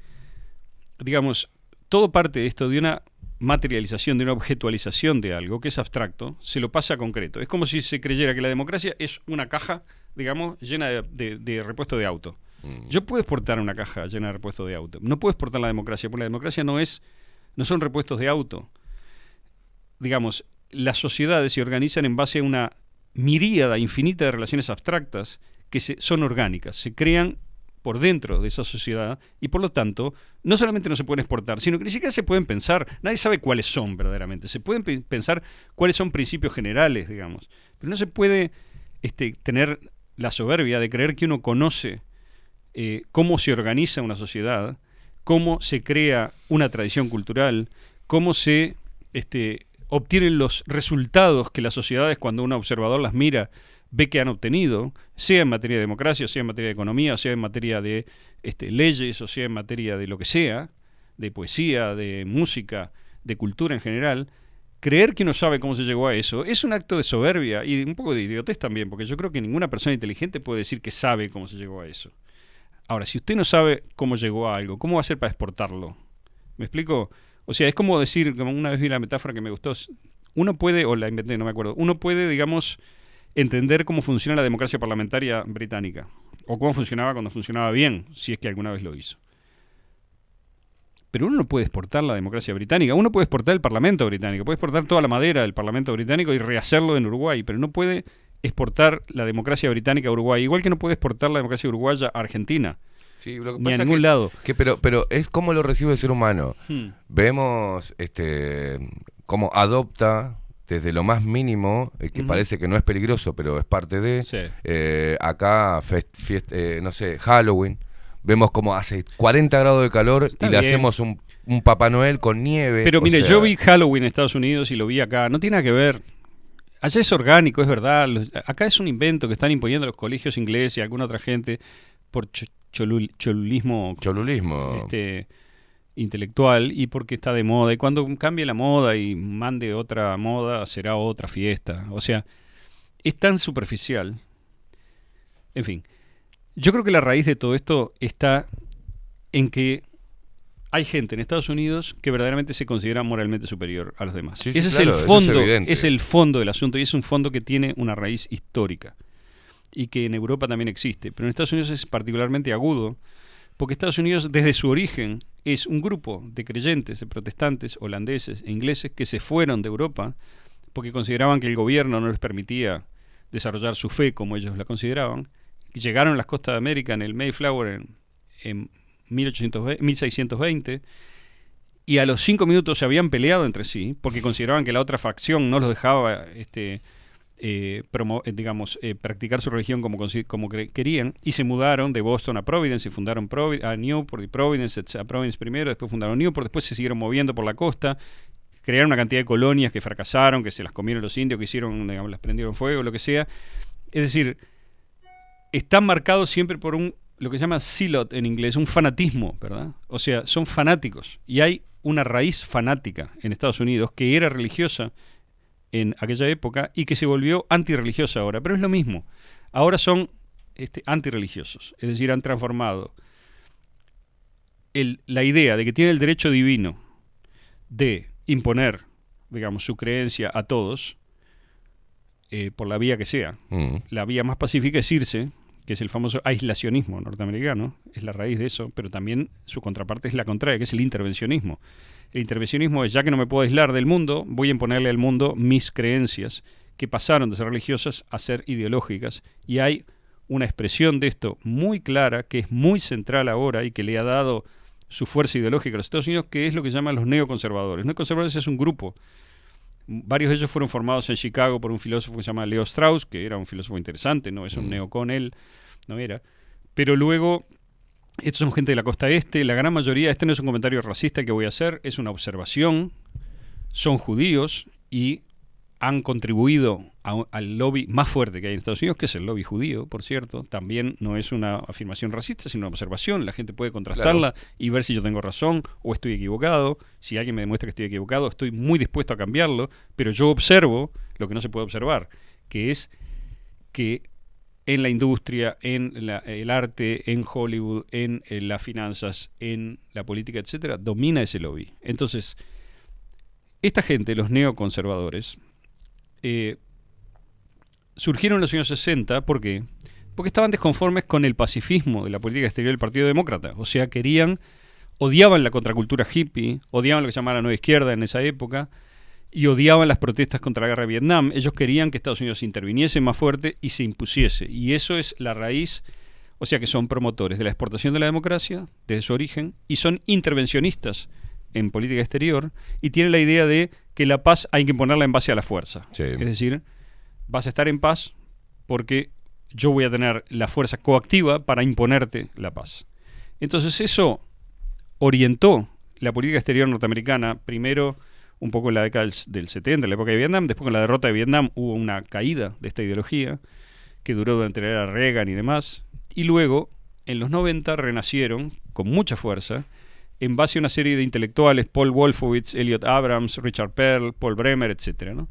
[SPEAKER 3] digamos, todo parte de esto de una materialización, de una objetualización de algo que es abstracto, se lo pasa a concreto. Es como si se creyera que la democracia es una caja, digamos, llena de repuesto de auto. Yo puedo exportar una caja llena de repuesto de auto. No puedo exportar la democracia, porque la democracia no son repuestos de auto. Digamos, las sociedades se organizan en base a una miríada infinita de relaciones abstractas que son orgánicas, se crean por dentro de esa sociedad y por lo tanto no solamente no se pueden exportar, sino que ni siquiera se pueden pensar, nadie sabe cuáles son verdaderamente, se pueden pensar cuáles son principios generales, digamos, pero no se puede tener la soberbia de creer que uno conoce cómo se organiza una sociedad, cómo se crea una tradición cultural, cómo se obtienen los resultados que las sociedades, cuando un observador las mira, ve que han obtenido, sea en materia de democracia, sea en materia de economía, sea en materia de leyes, o sea en materia de lo que sea, de poesía, de música, de cultura en general. Creer que uno sabe cómo se llegó a eso es un acto de soberbia y un poco de idiotez también, porque yo creo que ninguna persona inteligente puede decir que sabe cómo se llegó a eso. Ahora, si usted no sabe cómo llegó a algo, ¿cómo va a hacer para exportarlo? ¿Me explico? O sea, es como decir, como una vez vi la metáfora que me gustó, uno puede, o la inventé, no me acuerdo, uno puede, digamos, entender cómo funciona la democracia parlamentaria británica, o cómo funcionaba cuando funcionaba bien, si es que alguna vez lo hizo. Pero uno no puede exportar la democracia británica, uno puede exportar el parlamento británico, puede exportar toda la madera del parlamento británico y rehacerlo en Uruguay, pero no puede exportar la democracia británica a Uruguay, igual que no puede exportar la democracia uruguaya a Argentina.
[SPEAKER 2] Sí, lo que
[SPEAKER 3] ni
[SPEAKER 2] pasa
[SPEAKER 3] a ningún lado.
[SPEAKER 2] Pero es como lo recibe el ser humano. Vemos cómo adopta desde lo más mínimo, que parece que no es peligroso, pero es parte de...
[SPEAKER 3] Sí.
[SPEAKER 2] Acá, no sé, Halloween, vemos como hace 40 grados de calor y le hacemos un Papá Noel con nieve.
[SPEAKER 3] Pero mire, yo vi Halloween en Estados Unidos y lo vi acá, no tiene nada que ver. Allá es orgánico, es verdad. Acá es un invento que están imponiendo los colegios ingleses y alguna otra gente por cholulismo intelectual y porque está de moda. Y cuando cambie la moda y mande otra moda, será otra fiesta. O sea, es tan superficial. En fin, yo creo que la raíz de todo esto está en que hay gente en Estados Unidos que verdaderamente se considera moralmente superior a los demás.
[SPEAKER 2] Sí,
[SPEAKER 3] Ese
[SPEAKER 2] claro,
[SPEAKER 3] es el fondo,
[SPEAKER 2] evidente.
[SPEAKER 3] es el fondo del asunto y es un fondo que tiene una raíz histórica y que en Europa también existe, pero en Estados Unidos es particularmente agudo porque Estados Unidos desde su origen es un grupo de creyentes, de protestantes, holandeses e ingleses que se fueron de Europa porque consideraban que el gobierno no les permitía desarrollar su fe como ellos la consideraban. Llegaron a las costas de América en el Mayflower en 1620 y a los 5 minutos se habían peleado entre sí porque consideraban que la otra facción no los dejaba practicar su religión como querían y se mudaron de Boston a Providence y fundaron a Newport y Providence, a Providence primero, después fundaron Newport, después se siguieron moviendo por la costa, crearon una cantidad de colonias que fracasaron, que se las comieron los indios, que hicieron, digamos, las prendieron fuego, lo que sea. Es decir, están marcados siempre por lo que se llama zealot en inglés, un fanatismo, ¿verdad? O sea, son fanáticos. Y hay una raíz fanática en Estados Unidos que era religiosa en aquella época y que se volvió antirreligiosa ahora. Pero es lo mismo. Ahora son antirreligiosos. Es decir, han transformado la idea de que tiene el derecho divino de imponer, digamos, su creencia a todos, por la vía que sea. La vía más pacífica es irse, que es el famoso aislacionismo norteamericano, es la raíz de eso, pero también su contraparte es la contraria, que es el intervencionismo. El intervencionismo es, ya que no me puedo aislar del mundo, voy a imponerle al mundo mis creencias, que pasaron de ser religiosas a ser ideológicas. Y hay una expresión de esto muy clara, que es muy central ahora y que le ha dado su fuerza ideológica a los Estados Unidos, que es lo que llaman los neoconservadores. Neoconservadores es un grupo. Varios de ellos fueron formados en Chicago por un filósofo que se llama Leo Strauss, que era un filósofo interesante, no es un neocon él, no era. Pero luego, estos son gente de la costa este, la gran mayoría, este no es un comentario racista que voy a hacer, es una observación, son judíos y han contribuido al lobby más fuerte que hay en Estados Unidos, que es el lobby judío, por cierto. También no es una afirmación racista, sino una observación. La gente puede contrastarla y ver si yo tengo razón o estoy equivocado. Si alguien me demuestra que estoy equivocado, estoy muy dispuesto a cambiarlo, pero yo observo lo que no se puede observar, que es que en la industria, en el arte, en Hollywood, en las finanzas, en la política, etcétera, domina ese lobby. Entonces, esta gente, los neoconservadores, surgieron en los años 60, ¿por qué? Porque estaban desconformes con el pacifismo de la política exterior del Partido Demócrata. O sea, odiaban la contracultura hippie, odiaban lo que se llamaba la nueva izquierda en esa época, y odiaban las protestas contra la guerra de Vietnam. Ellos querían que Estados Unidos interviniese más fuerte y se impusiese. Y eso es la raíz, o sea que son promotores de la exportación de la democracia desde su origen, y son intervencionistas en política exterior, y tienen la idea de que la paz hay que imponerla en base a la fuerza.
[SPEAKER 2] Sí.
[SPEAKER 3] Es decir, vas a estar en paz porque yo voy a tener la fuerza coactiva para imponerte la paz. Entonces eso orientó la política exterior norteamericana, primero un poco en la década del 70, en la época de Vietnam. Después, con la derrota de Vietnam, hubo una caída de esta ideología que duró durante la era Reagan y demás. Y luego, en los 90, renacieron con mucha fuerza en base a una serie de intelectuales, Paul Wolfowitz, Elliot Abrams, Richard Perle, Paul Bremer, etc., ¿no?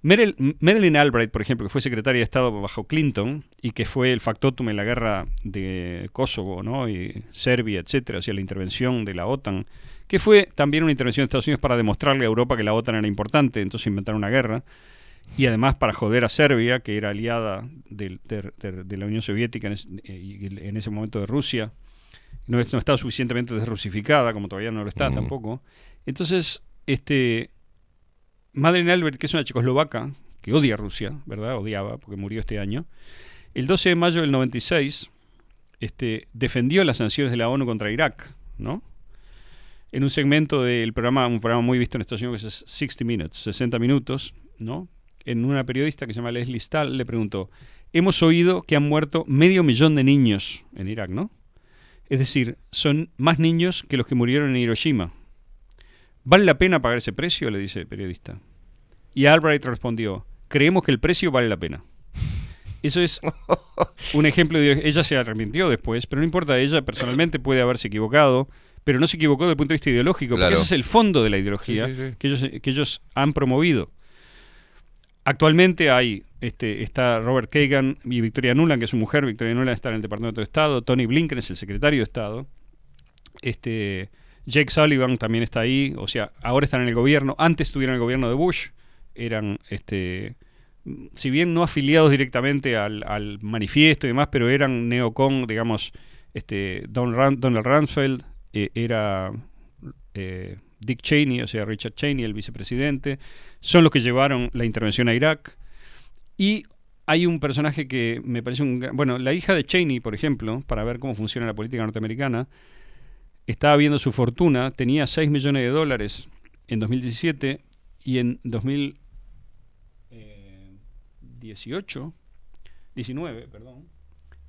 [SPEAKER 3] Madeleine Albright, por ejemplo, que fue secretaria de Estado bajo Clinton y que fue el factotum en la guerra de Kosovo, ¿no? Y Serbia, etcétera, hacia la intervención de la OTAN, que fue también una intervención de Estados Unidos para demostrarle a Europa que la OTAN era importante, entonces inventaron una guerra, y además para joder a Serbia, que era aliada de la Unión Soviética en ese momento de Rusia. No estaba suficientemente desrusificada, como todavía no lo está tampoco. Entonces, Madeleine Albright, que es una checoslovaca que odia a Rusia, ¿verdad? Odiaba, porque murió este año. El 12 de mayo del 96 defendió las sanciones de la ONU contra Irak, ¿no? En un segmento del programa, un programa muy visto en Estados Unidos, que es 60 Minutes, 60 minutos, ¿no? En una periodista que se llama Leslie Stahl le preguntó: hemos oído que han muerto 500.000 de niños en Irak, ¿no? Es decir, son más niños que los que murieron en Hiroshima. ¿Vale la pena pagar ese precio?, le dice el periodista. Y Albright respondió: creemos que el precio vale la pena. Eso es un ejemplo de... Ella se arrepintió después, pero no importa, ella personalmente puede haberse equivocado, pero no se equivocó desde el punto de vista ideológico,
[SPEAKER 2] Claro.
[SPEAKER 3] porque ese es el fondo de la ideología
[SPEAKER 2] Sí.
[SPEAKER 3] que ellos han promovido. Actualmente está Robert Kagan y Victoria Nuland, que es su mujer. Victoria Nuland está en el Departamento de Estado. Tony Blinken es el secretario de Estado. Jake Sullivan también está ahí. O sea, ahora están en el gobierno. Antes estuvieron en el gobierno de Bush. Eran, si bien no afiliados directamente al manifiesto y demás, pero eran neocon, digamos. Donald Rumsfeld era Dick Cheney, o sea, Richard Cheney, el vicepresidente. Son los que llevaron la intervención a Irak. Y hay un personaje que me parece la hija de Cheney, por ejemplo, para ver cómo funciona la política norteamericana, estaba viendo su fortuna, tenía $6 millones en 2017 y en 19,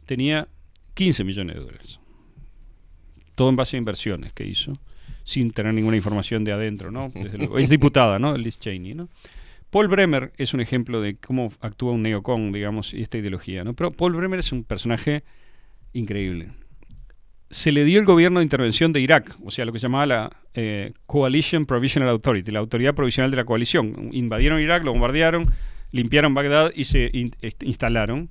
[SPEAKER 3] tenía $15 millones. Todo en base a inversiones que hizo, sin tener ninguna información de adentro, ¿no? Desde luego. Es diputada, ¿no? Liz Cheney, ¿no? Paul Bremer es un ejemplo de cómo actúa un neocon, digamos, y esta ideología, ¿no? Pero Paul Bremer es un personaje increíble. Se le dio el gobierno de intervención de Irak, o sea, lo que se llamaba la Coalition Provisional Authority, la autoridad provisional de la coalición. Invadieron Irak, lo bombardearon, limpiaron Bagdad y se instalaron.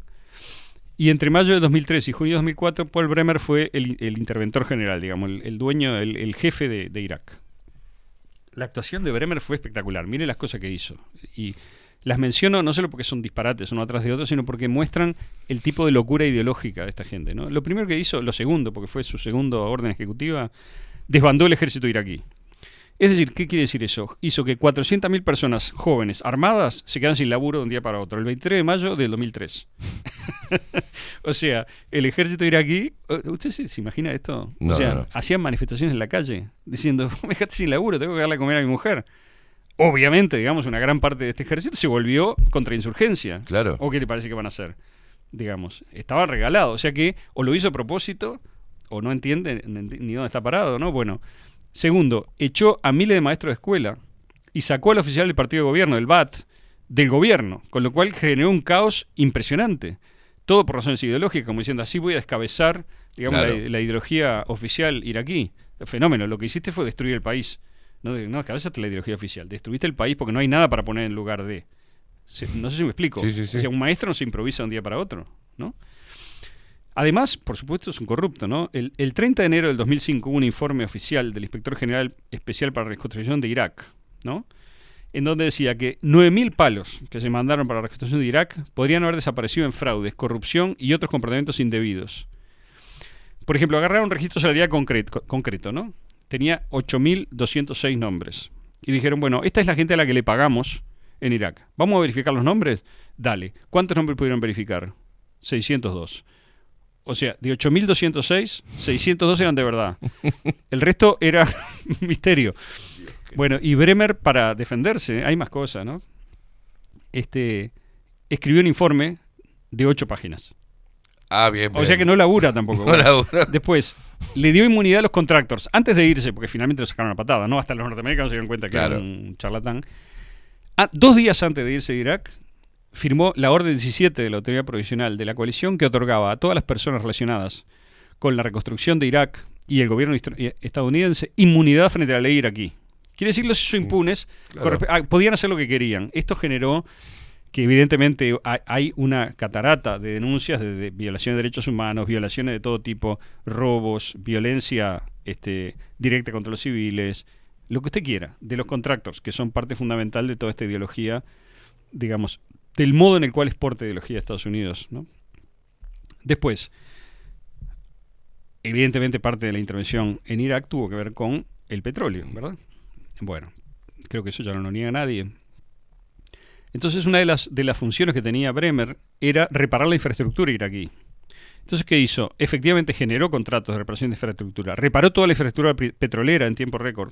[SPEAKER 3] Y entre mayo de 2003 y junio de 2004, Paul Bremer fue el interventor general, digamos, el dueño, el jefe de Irak. La actuación de Bremer fue espectacular. Mire las cosas que hizo. Y Las menciono no solo porque son disparates uno atrás de otro, sino porque muestran el tipo de locura ideológica de esta gente, ¿no? Lo primero que hizo, lo segundo, porque fue su segundo orden ejecutiva, desbandó el ejército iraquí. Es decir, ¿qué quiere decir eso? Hizo que 400.000 personas jóvenes armadas se quedaran sin laburo de un día para otro, el 23 de mayo del 2003. O sea, el ejército iraquí, ¿usted se imagina esto?
[SPEAKER 2] No,
[SPEAKER 3] o sea,
[SPEAKER 2] no.
[SPEAKER 3] hacían manifestaciones en la calle diciendo, me dejaste sin laburo, tengo que darle a comer a mi mujer. Obviamente, digamos, una gran parte de este ejército se volvió contrainsurgencia.
[SPEAKER 2] Claro.
[SPEAKER 3] ¿O qué le parece que van a hacer? Digamos, estaba regalado. O sea que o lo hizo a propósito o no entiende ni dónde está parado, ¿no? Bueno, segundo, echó a miles de maestros de escuela y sacó al oficial del partido de gobierno, del BAT, del gobierno, con lo cual generó un caos impresionante. Todo por razones ideológicas, como diciendo, así voy a descabezar, digamos,
[SPEAKER 2] Claro.
[SPEAKER 3] la ideología oficial iraquí. Fenómeno, lo que hiciste fue destruir el país. No, descabezaste la ideología oficial, destruiste el país porque no hay nada para poner en lugar de. No sé si me explico.
[SPEAKER 2] Sí, sí, sí.
[SPEAKER 3] O sea, un maestro no se improvisa de un día para otro, ¿no? Además, por supuesto, es un corrupto, ¿no? El 30 de enero del 2005 hubo un informe oficial del Inspector General Especial para la Reconstrucción de Irak, ¿no? En donde decía que 9.000 palos que se mandaron para la reconstrucción de Irak podrían haber desaparecido en fraudes, corrupción y otros comportamientos indebidos. Por ejemplo, agarraron un registro salarial concreto, ¿no? Tenía 8.206 nombres. Y dijeron, bueno, esta es la gente a la que le pagamos en Irak. ¿Vamos a verificar los nombres? Dale. ¿Cuántos nombres pudieron verificar? 602. O sea, de 8.206, 602 eran de verdad. El resto era misterio. Bueno, y Bremer, para defenderse, hay más cosas, ¿no? Escribió un informe de 8 páginas.
[SPEAKER 2] Ah, bien, bien.
[SPEAKER 3] O sea que no labura tampoco.
[SPEAKER 2] No labura.
[SPEAKER 3] Después, le dio inmunidad a los contractors antes de irse, porque finalmente lo sacaron a patada, ¿no? Hasta los norteamericanos se dieron cuenta que
[SPEAKER 2] Claro.
[SPEAKER 3] era un charlatán. 2 días antes de irse de Irak, firmó la Orden 17 de la Autoridad Provisional de la Coalición que otorgaba a todas las personas relacionadas con la reconstrucción de Irak y el gobierno estadounidense inmunidad frente a la ley iraquí. Quiere decir, los hizo impunes,
[SPEAKER 2] Claro.
[SPEAKER 3] podían hacer lo que querían. Esto generó que evidentemente hay una catarata de denuncias de violación de derechos humanos, violaciones de todo tipo, robos, violencia directa contra los civiles, lo que usted quiera, de los contractors, que son parte fundamental de toda esta ideología, digamos, del modo en el cual exporta ideología de Estados Unidos, ¿no? Después, evidentemente parte de la intervención en Irak tuvo que ver con el petróleo, ¿verdad? Bueno, creo que eso ya no lo niega nadie. Entonces una de las funciones que tenía Bremer era reparar la infraestructura iraquí. Entonces, ¿qué hizo? Efectivamente generó contratos de reparación de infraestructura, reparó toda la infraestructura petrolera en tiempo récord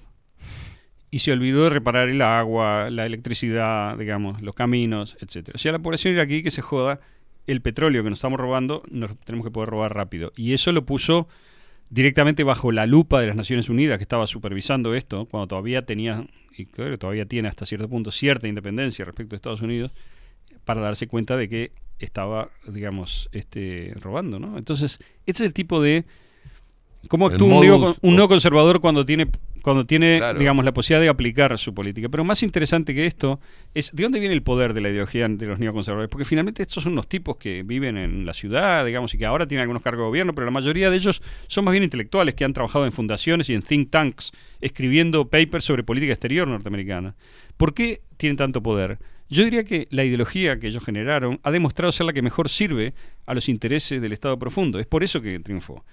[SPEAKER 3] y se olvidó de reparar el agua, la electricidad, digamos, los caminos, etc. O sea, la población iraquí que se joda, el petróleo que nos estamos robando, nos tenemos que poder robar rápido. Y eso lo puso directamente bajo la lupa de las Naciones Unidas, que estaba supervisando esto, cuando todavía tenía, y creo que todavía tiene hasta cierto punto, cierta independencia respecto a Estados Unidos, para darse cuenta de que estaba, digamos, robando, ¿no? Entonces, este es el tipo de... ¿Cómo actúa un neoconservador cuando tiene claro, digamos, la posibilidad de aplicar su política? Pero más interesante que esto es ¿de dónde viene el poder de la ideología de los neoconservadores? Porque finalmente estos son unos tipos que viven en la ciudad, digamos, y que ahora tienen algunos cargos de gobierno, pero la mayoría de ellos son más bien intelectuales que han trabajado en fundaciones y en think tanks, escribiendo papers sobre política exterior norteamericana. ¿Por qué tienen tanto poder? Yo diría que la ideología que ellos generaron ha demostrado ser la que mejor sirve a los intereses del Estado profundo. Es por eso que triunfó.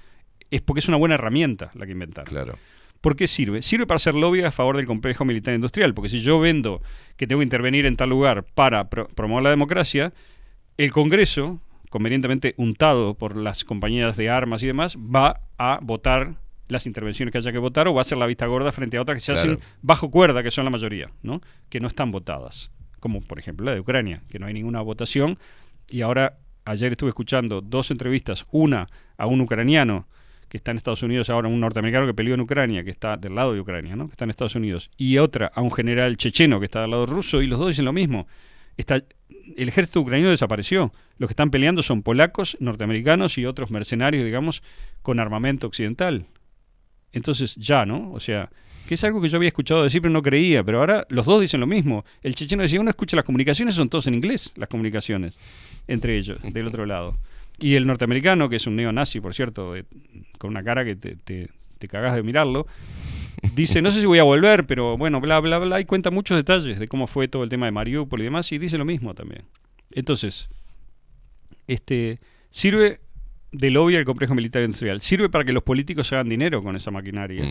[SPEAKER 3] Es porque es una buena herramienta la que inventaron.
[SPEAKER 2] Claro.
[SPEAKER 3] ¿Por qué sirve? Sirve para hacer lobby a favor del complejo militar industrial, porque si yo vendo que tengo que intervenir en tal lugar para promover la democracia, el Congreso, convenientemente untado por las compañías de armas y demás, va a votar las intervenciones que haya que votar o va a hacer la vista gorda frente a otras que se hacen bajo cuerda, que son la mayoría, ¿no? Que no están votadas, como por ejemplo la de Ucrania, que no hay ninguna votación. Y ahora, ayer estuve escuchando 2 entrevistas, una a un ucraniano que está en Estados Unidos, ahora un norteamericano que peleó en Ucrania, que está del lado de Ucrania, ¿no? Que está en Estados Unidos, y otra a un general checheno que está del lado ruso, y los dos dicen lo mismo. El ejército ucraniano desapareció. Los que están peleando son polacos, norteamericanos y otros mercenarios, digamos, con armamento occidental. Entonces ya, ¿no? O sea, que es algo que yo había escuchado decir pero no creía, pero ahora los dos dicen lo mismo. El checheno decía, uno escucha las comunicaciones, son todos en inglés, las comunicaciones, entre ellos, del otro lado. Y el norteamericano, que es un neonazi, por cierto, con una cara que te cagás de mirarlo, dice, no sé si voy a volver, pero bueno, bla, bla, bla, y cuenta muchos detalles de cómo fue todo el tema de Mariupol y demás, y dice lo mismo también. Entonces, sirve de lobby al complejo militar industrial, sirve para que los políticos hagan dinero con esa maquinaria,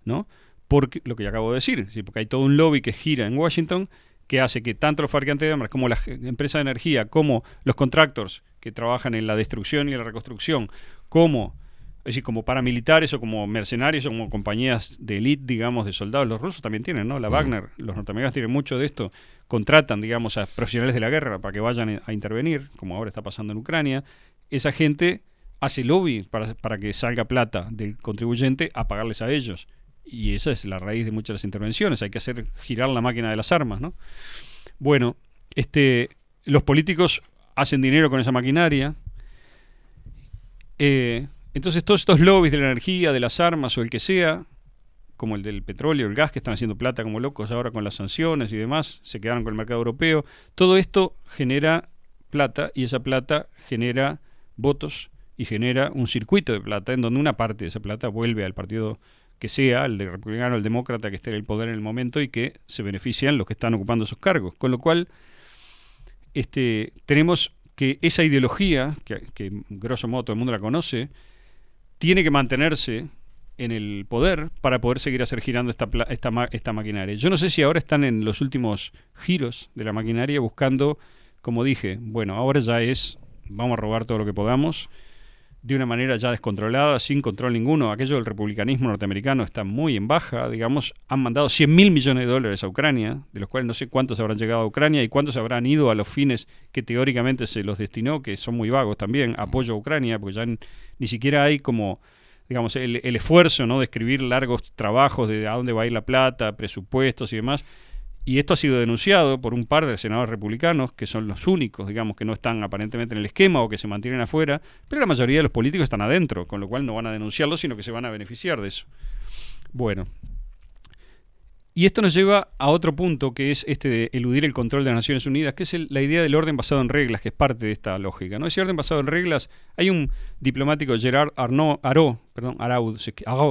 [SPEAKER 3] ¿no? Porque, lo que ya acabo de decir, ¿sí? Porque hay todo un lobby que gira en Washington que hace que tanto los fabricantes de armas como las empresas de energía, como los contractors que trabajan en la destrucción y la reconstrucción, como, es decir, como paramilitares o como mercenarios o como compañías de élite, digamos, de soldados. Los rusos también tienen, ¿no? La Wagner, los norteamericanos tienen mucho de esto. Contratan, digamos, a profesionales de la guerra para que vayan a intervenir, como ahora está pasando en Ucrania. Esa gente hace lobby para que salga plata del contribuyente a pagarles a ellos. Y esa es la raíz de muchas de las intervenciones. Hay que hacer girar la máquina de las armas, ¿no? Bueno, los políticos hacen dinero con esa maquinaria. Entonces todos estos lobbies de la energía, de las armas o el que sea, como el del petróleo, el gas, que están haciendo plata como locos ahora con las sanciones y demás, se quedaron con el mercado europeo. Todo esto genera plata y esa plata genera votos y genera un circuito de plata en donde una parte de esa plata vuelve al partido que sea, el de republicano, el demócrata, que esté en el poder en el momento y que se benefician los que están ocupando esos cargos. Con lo cual, tenemos que esa ideología, que grosso modo todo el mundo la conoce, tiene que mantenerse en el poder para poder seguir hacer girando esta maquinaria. Yo no sé si ahora están en los últimos giros de la maquinaria buscando, como dije, bueno, ahora ya vamos a robar todo lo que podamos, de una manera ya descontrolada, sin control ninguno. Aquello del republicanismo norteamericano está muy en baja, digamos, han mandado $100.000 millones a Ucrania, de los cuales no sé cuántos habrán llegado a Ucrania y cuántos habrán ido a los fines que teóricamente se los destinó, que son muy vagos también, apoyo a Ucrania, porque ya ni siquiera hay como, digamos, el esfuerzo, ¿no?, de escribir largos trabajos de a dónde va a ir la plata, presupuestos y demás. Y esto ha sido denunciado por un par de senadores republicanos, que son los únicos, digamos, que no están aparentemente en el esquema o que se mantienen afuera, pero la mayoría de los políticos están adentro, con lo cual no van a denunciarlo, sino que se van a beneficiar de eso. Bueno. Y esto nos lleva a otro punto, que es de eludir el control de las Naciones Unidas, que es la idea del orden basado en reglas, que es parte de esta lógica, ¿no? Ese orden basado en reglas, hay un diplomático, Gerard Araud,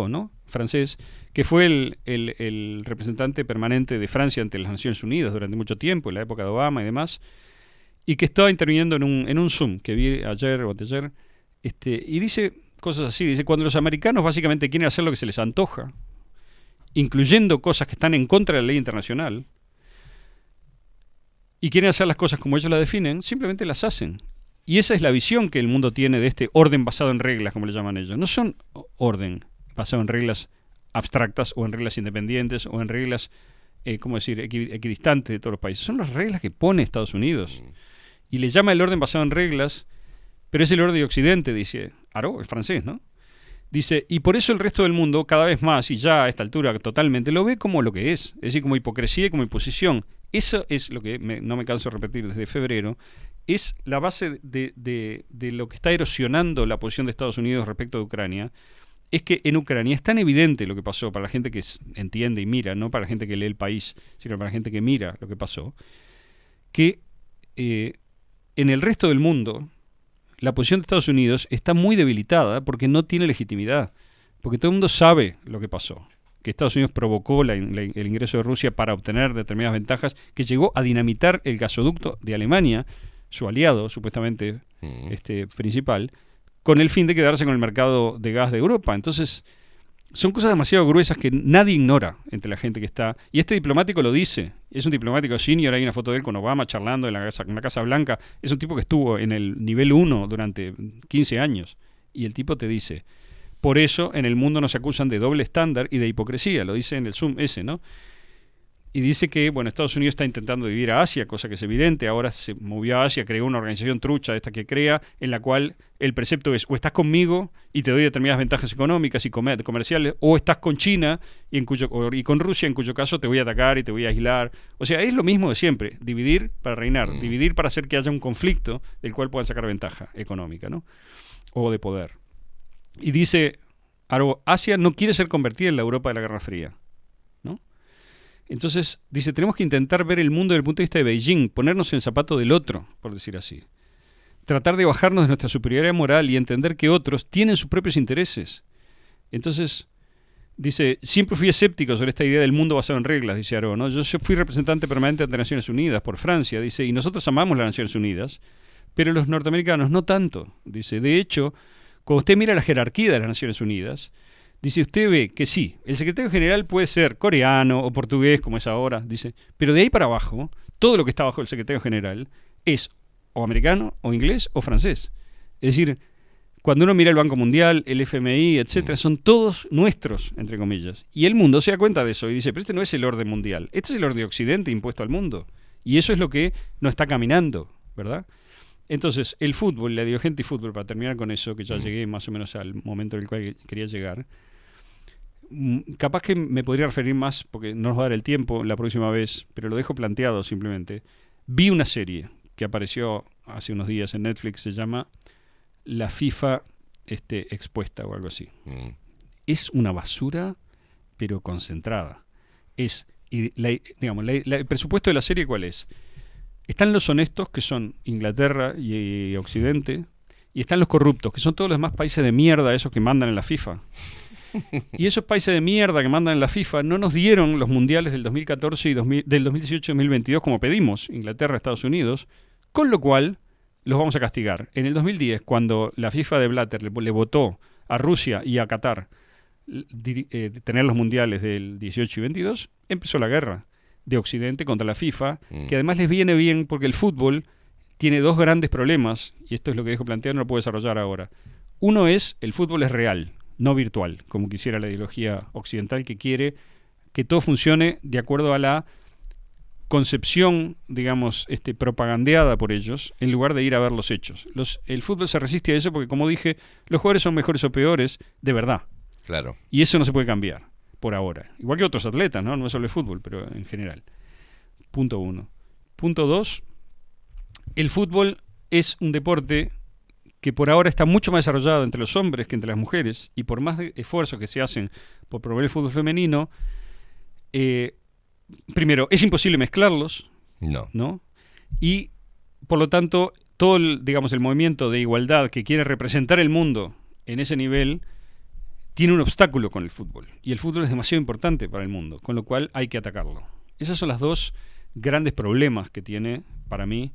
[SPEAKER 3] ¿no?, francés, que fue el representante permanente de Francia ante las Naciones Unidas durante mucho tiempo, en la época de Obama y demás, y que estaba interviniendo en un Zoom que vi ayer o anteayer, y dice cosas así, dice, cuando los americanos básicamente quieren hacer lo que se les antoja, incluyendo cosas que están en contra de la ley internacional, y quieren hacer las cosas como ellos las definen, simplemente las hacen. Y esa es la visión que el mundo tiene de este orden basado en reglas, como le llaman ellos. No son orden basado en reglas abstractas o en reglas independientes o en reglas, equidistantes de todos los países. Son las reglas que pone Estados Unidos. Y le llama el orden basado en reglas, pero es el orden de Occidente, dice Araud, es francés, ¿no? Dice, y por eso el resto del mundo cada vez más, y ya a esta altura totalmente, lo ve como lo que es decir, como hipocresía y como imposición. Eso es lo que no me canso de repetir desde febrero, es la base de lo que está erosionando la posición de Estados Unidos respecto de Ucrania. Es que en Ucrania es tan evidente lo que pasó para la gente que entiende y mira, no para la gente que lee El País, sino para la gente que mira lo que pasó, que en el resto del mundo la posición de Estados Unidos está muy debilitada porque no tiene legitimidad, porque todo el mundo sabe lo que pasó, que Estados Unidos provocó el ingreso de Rusia para obtener determinadas ventajas, que llegó a dinamitar el gasoducto de Alemania, su aliado supuestamente principal, con el fin de quedarse con el mercado de gas de Europa. Entonces, son cosas demasiado gruesas que nadie ignora entre la gente que está. Y este diplomático lo dice. Es un diplomático senior, hay una foto de él con Obama charlando en la Casa Blanca. Es un tipo que estuvo en el nivel 1 durante 15 años. Y el tipo te dice, por eso en el mundo nos acusan de doble estándar y de hipocresía. Lo dice en el Zoom ese, ¿no? Y dice que, bueno, Estados Unidos está intentando dividir a Asia, cosa que es evidente. Ahora se movió a Asia, creó una organización trucha de esta que crea, en la cual el precepto es, o estás conmigo y te doy determinadas ventajas económicas y comerciales, o estás con China y con Rusia, en cuyo caso te voy a atacar y te voy a aislar. O sea, es lo mismo de siempre, dividir para reinar, dividir para hacer que haya un conflicto del cual puedan sacar ventaja económica, ¿no? O de poder. Y dice, Asia no quiere ser convertida en la Europa de la Guerra Fría. Entonces, dice, tenemos que intentar ver el mundo desde el punto de vista de Beijing, ponernos en el zapato del otro, por decir así. Tratar de bajarnos de nuestra superioridad moral y entender que otros tienen sus propios intereses. Entonces, Dice, siempre fui escéptico sobre esta idea del mundo basado en reglas, dice Aró, ¿no? Yo fui representante permanente ante Naciones Unidas por Francia, dice, y nosotros amamos las Naciones Unidas, pero los norteamericanos no tanto. Dice, de hecho, cuando usted mira la jerarquía de las Naciones Unidas, dice, usted ve que sí, el secretario general puede ser coreano o portugués, como es ahora, dice, pero de ahí para abajo, todo lo que está abajo del secretario general es o americano, o inglés, o francés. Es decir, cuando uno mira el Banco Mundial, el FMI, etcétera, son todos nuestros, entre comillas. Y el mundo se da cuenta de eso y dice, pero este no es el orden mundial, este es el orden de Occidente impuesto al mundo. Y eso es lo que no está caminando, ¿verdad? Entonces, el fútbol, la ideología antifútbol, para terminar con eso, que ya llegué más o menos al momento en el cual quería llegar, capaz que me podría referir más, porque no nos va a dar el tiempo la próxima vez, pero lo dejo planteado simplemente. Vi una serie que apareció hace unos días en Netflix, se llama La FIFA expuesta o algo así. Es una basura, pero concentrada. El presupuesto de la serie, ¿cuál es? Están los honestos, que son Inglaterra y Occidente, y están los corruptos, que son todos los demás países de mierda, esos que mandan en la FIFA. Y esos países de mierda que mandan en la FIFA no nos dieron los mundiales del 2014 y del 2018 y 2022 como pedimos, Inglaterra, Estados Unidos, con lo cual los vamos a castigar. En el 2010, cuando la FIFA de Blatter le votó a Rusia y a Qatar tener los mundiales del 18 y 22, empezó la guerra de Occidente contra la FIFA, que además les viene bien porque el fútbol tiene dos grandes problemas, y esto es lo que dejo planteado, no lo puedo desarrollar ahora. Uno es, el fútbol es real, no virtual, como quisiera la ideología occidental, que quiere que todo funcione de acuerdo a la concepción, digamos, propagandeada por ellos, en lugar de ir a ver los hechos. El fútbol se resiste a eso porque, como dije, los jugadores son mejores o peores de verdad.
[SPEAKER 2] Claro.
[SPEAKER 3] Y eso no se puede cambiar, por ahora. Igual que otros atletas, ¿no? No es solo el fútbol, pero en general. Punto 1. Punto 2. El fútbol es un deporte que por ahora está mucho más desarrollado entre los hombres que entre las mujeres, y por más esfuerzos que se hacen por promover el fútbol femenino, primero, es imposible mezclarlos, ¿no? Y, por lo tanto, todo el movimiento de igualdad que quiere representar el mundo en ese nivel tiene un obstáculo con el fútbol. Y el fútbol es demasiado importante para el mundo, con lo cual hay que atacarlo. Esos son los dos grandes problemas que tiene, para mí,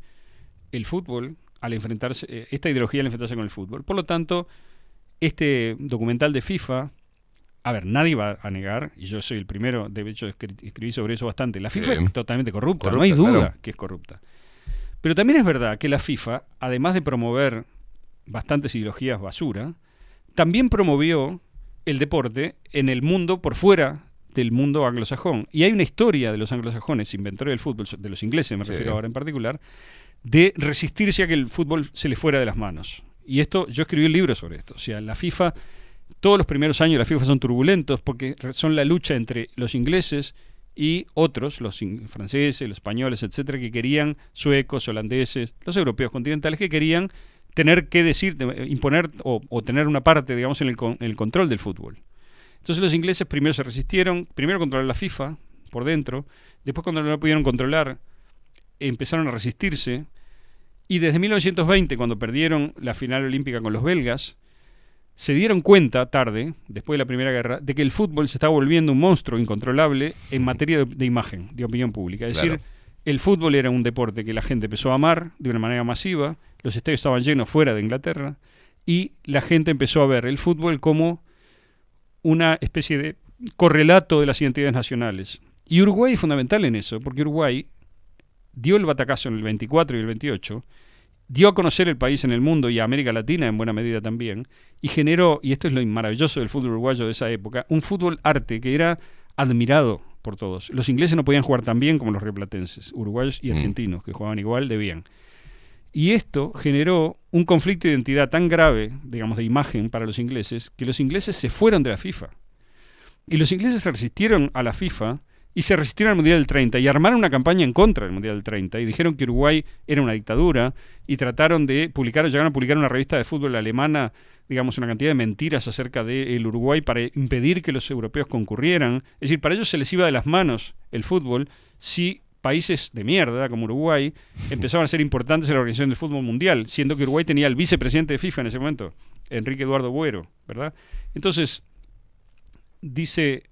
[SPEAKER 3] el fútbol al enfrentarse, esta ideología al enfrentarse con el fútbol. Por lo tanto, este documental de FIFA, a ver, nadie va a negar, y yo soy el primero, de hecho escribí sobre eso bastante, la FIFA es totalmente corrupta, no hay duda, claro, que es corrupta. Pero también es verdad que la FIFA, además de promover bastantes ideologías basura, también promovió el deporte en el mundo por fuera del mundo anglosajón. Y hay una historia de los anglosajones, inventores del fútbol, de los ingleses me refiero ahora en particular, de resistirse a que el fútbol se les fuera de las manos. Y esto, yo escribí un libro sobre esto. O sea, la FIFA, todos los primeros años de la FIFA son turbulentos porque son la lucha entre los ingleses y otros, los franceses, los españoles, etcétera, que querían, suecos, holandeses, los europeos continentales, que querían tener que decir, imponer o tener una parte, digamos, en el control del fútbol. Entonces los ingleses primero se resistieron, primero controlaron la FIFA por dentro, después cuando no la pudieron controlar, empezaron a resistirse, y desde 1920, cuando perdieron la final olímpica con los belgas, se dieron cuenta tarde, después de la Primera Guerra, de que el fútbol se estaba volviendo un monstruo incontrolable en materia de imagen, de opinión pública. Es decir, el fútbol era un deporte que la gente empezó a amar de una manera masiva, los estadios estaban llenos fuera de Inglaterra, y la gente empezó a ver el fútbol como una especie de correlato de las identidades nacionales. Y Uruguay es fundamental en eso, porque Uruguay dio el batacazo en el 24 y el 28, dio a conocer el país en el mundo y a América Latina en buena medida también, y generó, y esto es lo maravilloso del fútbol uruguayo de esa época, un fútbol arte que era admirado por todos. Los ingleses no podían jugar tan bien como los rioplatenses, uruguayos y argentinos, que jugaban igual de bien. Y esto generó un conflicto de identidad tan grave, digamos, de imagen para los ingleses, que los ingleses se fueron de la FIFA. Y los ingleses se resistieron a la FIFA y se resistieron al Mundial del 30 y armaron una campaña en contra del Mundial del 30 y dijeron que Uruguay era una dictadura y trataron de llegaron a publicar una revista de fútbol alemana, digamos, una cantidad de mentiras acerca del Uruguay para impedir que los europeos concurrieran. Es decir, para ellos se les iba de las manos el fútbol si países de mierda como Uruguay empezaban a ser importantes en la organización del fútbol mundial, siendo que Uruguay tenía al vicepresidente de FIFA en ese momento, Enrique Eduardo Buero, ¿verdad? Entonces, dice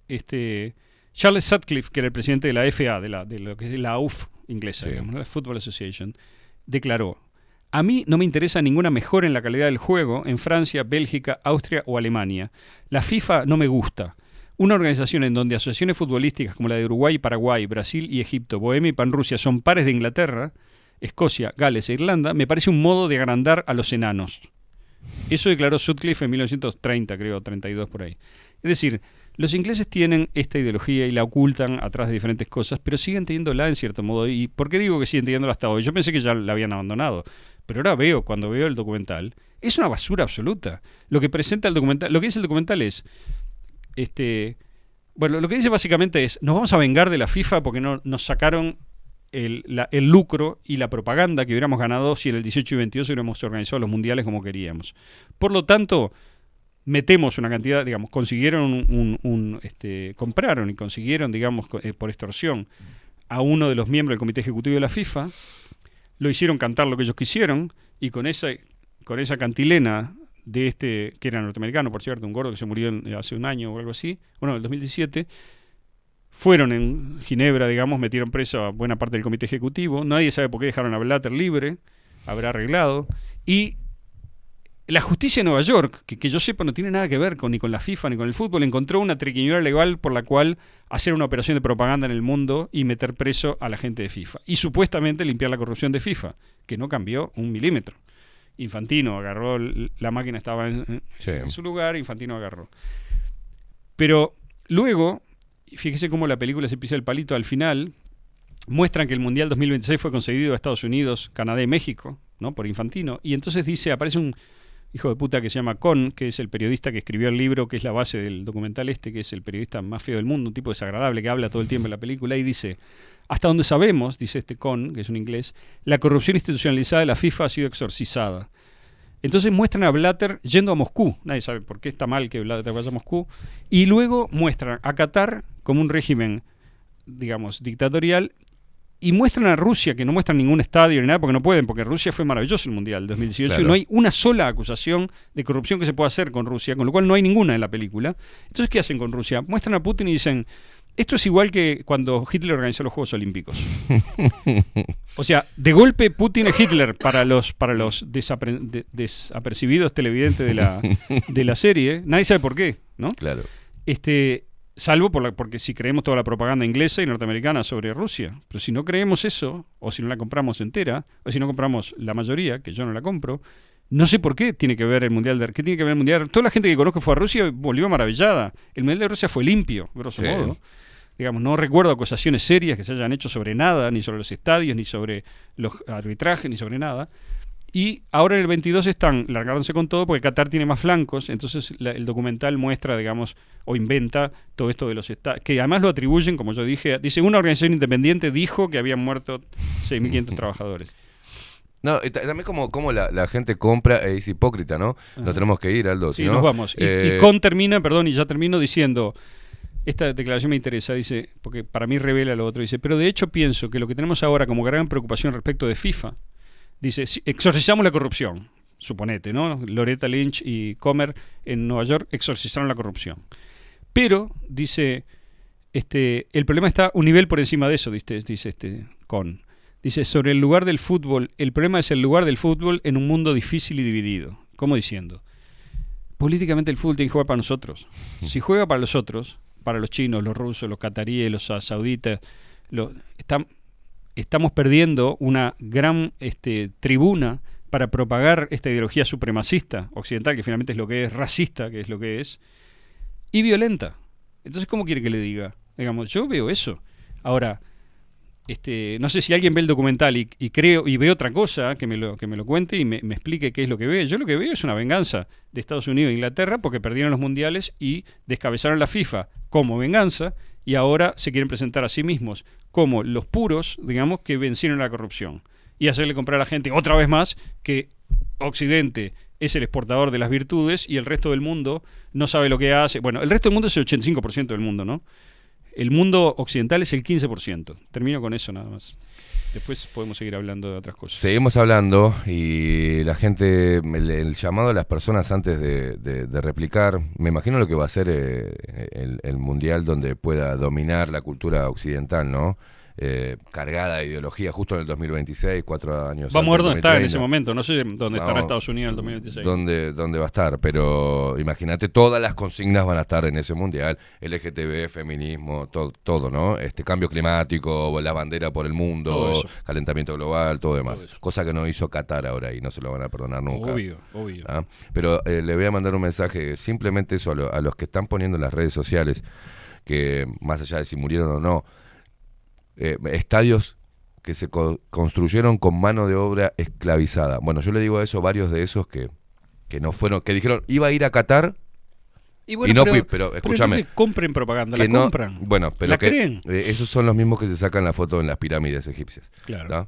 [SPEAKER 3] Charles Sutcliffe, que era el presidente de la FA, de lo que es la AUF inglesa,
[SPEAKER 2] Sí.
[SPEAKER 3] digamos, la Football Association, declaró: a mí no me interesa ninguna mejora en la calidad del juego en Francia, Bélgica, Austria o Alemania. La FIFA no me gusta. Una organización en donde asociaciones futbolísticas como la de Uruguay, Paraguay, Brasil y Egipto, Bohemia y Panrusia son pares de Inglaterra, Escocia, Gales e Irlanda, me parece un modo de agrandar a los enanos. Eso declaró Sutcliffe en 1930, creo, 32 por ahí. Es decir, los ingleses tienen esta ideología y la ocultan atrás de diferentes cosas, pero siguen teniéndola en cierto modo. ¿Y por qué digo que siguen teniéndola hasta hoy? Yo pensé que ya la habían abandonado, pero ahora veo, cuando veo el documental, es una basura absoluta. Lo que presenta el documental, lo que dice el documental es, bueno, lo que dice básicamente es: nos vamos a vengar de la FIFA porque no nos sacaron el lucro y la propaganda que hubiéramos ganado si en el 18 y 22 hubiéramos organizado los mundiales como queríamos. Por lo tanto, metemos una cantidad, digamos, compraron y consiguieron, digamos, por extorsión a uno de los miembros del comité ejecutivo de la FIFA, lo hicieron cantar lo que ellos quisieron, y con esa cantilena de que era norteamericano, por cierto, un gordo que se murió hace un año o algo así, bueno, en el 2017, fueron en Ginebra, digamos, metieron preso a buena parte del comité ejecutivo, nadie sabe por qué dejaron a Blatter libre, habrá arreglado, y la justicia de Nueva York, que yo sepa no tiene nada que ver ni con la FIFA ni con el fútbol, encontró una triquiñuela legal por la cual hacer una operación de propaganda en el mundo y meter preso a la gente de FIFA. Y supuestamente limpiar la corrupción de FIFA, que no cambió un milímetro. Infantino agarró, la máquina estaba en su lugar, Infantino agarró. Pero luego, fíjese cómo la película se pisa el palito al final, muestran que el Mundial 2026 fue concedido a Estados Unidos, Canadá y México, ¿no? Por Infantino. Y entonces aparece un hijo de puta que se llama Cohn, que es el periodista que escribió el libro, que es la base del documental que es el periodista más feo del mundo, un tipo desagradable que habla todo el tiempo en la película, y dice: hasta donde sabemos, dice Cohn, que es un inglés, la corrupción institucionalizada de la FIFA ha sido exorcizada. Entonces muestran a Blatter yendo a Moscú, nadie sabe por qué está mal que Blatter vaya a Moscú, y luego muestran a Qatar como un régimen, digamos, dictatorial, y muestran a Rusia, que no muestran ningún estadio ni nada, porque no pueden, porque Rusia fue maravilloso el Mundial 2018, claro. Y no hay una sola acusación de corrupción que se pueda hacer con Rusia, con lo cual no hay ninguna en la película. Entonces, ¿qué hacen con Rusia? Muestran a Putin y dicen: esto es igual que cuando Hitler organizó los Juegos Olímpicos. O sea, de golpe Putin es Hitler para los desapercibidos televidentes de la serie. Nadie sabe por qué, ¿no?
[SPEAKER 2] Claro.
[SPEAKER 3] Salvo porque si creemos toda la propaganda inglesa y norteamericana sobre Rusia. Pero si no creemos eso, o si no la compramos entera, o si no compramos la mayoría, que yo no la compro, no sé por qué tiene que ver el Mundial ¿qué tiene que ver el Mundial? Toda la gente que conozco fue a Rusia volvió maravillada. El Mundial de Rusia fue limpio, grosso modo. Digamos, no recuerdo acusaciones serias que se hayan hecho sobre nada, ni sobre los estadios, ni sobre los arbitrajes, ni sobre nada. Y ahora en el 22 están largándose con todo porque Qatar tiene más flancos, entonces el documental muestra, digamos, o inventa todo esto de los estadios, que además lo atribuyen, como yo dije, dice: una organización independiente dijo que habían muerto 6.500 trabajadores.
[SPEAKER 2] No, también como la gente compra es hipócrita, ¿no? Ajá. Nos tenemos que ir, Aldo.
[SPEAKER 3] Sí,
[SPEAKER 2] ¿no?
[SPEAKER 3] Nos vamos. Y Cohn termina, y ya termino diciendo, esta declaración me interesa, dice, porque para mí revela lo otro, dice: pero de hecho pienso que lo que tenemos ahora como gran preocupación respecto de FIFA, dice, si exorcizamos la corrupción, suponete, ¿no? Loretta Lynch y Comer en Nueva York exorcizaron la corrupción. Pero, dice, el problema está un nivel por encima de eso, dice Cohn. Dice, sobre el lugar del fútbol, el problema es el lugar del fútbol en un mundo difícil y dividido. ¿Cómo diciendo? Políticamente el fútbol tiene que jugar para nosotros. Si juega para los otros, para los chinos, los rusos, los cataríes, los sauditas, estamos perdiendo una gran tribuna para propagar esta ideología supremacista occidental, que finalmente es lo que es, racista, que es lo que es, y violenta. Entonces, ¿cómo quiere que le diga? Digamos, yo veo eso. Ahora, no sé si alguien ve el documental y creo y ve otra cosa, que me lo cuente y me explique qué es lo que ve. Yo lo que veo es una venganza de Estados Unidos e Inglaterra porque perdieron los mundiales y descabezaron la FIFA como venganza, y ahora se quieren presentar a sí mismos como los puros, digamos, que vencieron la corrupción, y hacerle comprar a la gente otra vez más que Occidente es el exportador de las virtudes y el resto del mundo no sabe lo que hace. Bueno, el resto del mundo es el 85% del mundo, ¿no? El mundo occidental es el 15%. Termino con eso nada más. Después podemos seguir hablando de otras cosas.
[SPEAKER 2] Seguimos hablando y la gente, el llamado a las personas antes de replicar, me imagino lo que va a ser el mundial donde pueda dominar la cultura occidental, ¿no? Cargada de ideología justo en el 2026, 4 años.
[SPEAKER 3] Vamos a ver dónde está en
[SPEAKER 2] 2030.
[SPEAKER 3] ese momento. No sé dónde estará Estados Unidos en el 2026.
[SPEAKER 2] ¿Dónde va a estar? Pero imagínate, todas las consignas van a estar en ese mundial. LGTB, feminismo, todo, ¿no? Cambio climático, la bandera por el mundo, calentamiento global, todo demás. Cosa que no hizo Qatar ahora y no se lo van a perdonar nunca.
[SPEAKER 3] Obvio.
[SPEAKER 2] ¿Ah? Pero le voy a mandar un mensaje, simplemente eso a los que están poniendo en las redes sociales, que más allá de si murieron o no, estadios que se construyeron con mano de obra esclavizada. Bueno, yo le digo a eso, varios de esos que no fueron, que dijeron, iba a ir a Qatar y no fui, pero escúchame.
[SPEAKER 3] Pero que compren propaganda,
[SPEAKER 2] que
[SPEAKER 3] la
[SPEAKER 2] no,
[SPEAKER 3] compran.
[SPEAKER 2] Bueno, pero
[SPEAKER 3] ¿La
[SPEAKER 2] que
[SPEAKER 3] creen?
[SPEAKER 2] Esos son los mismos que se sacan la foto en las pirámides egipcias.
[SPEAKER 3] Claro.
[SPEAKER 2] ¿No?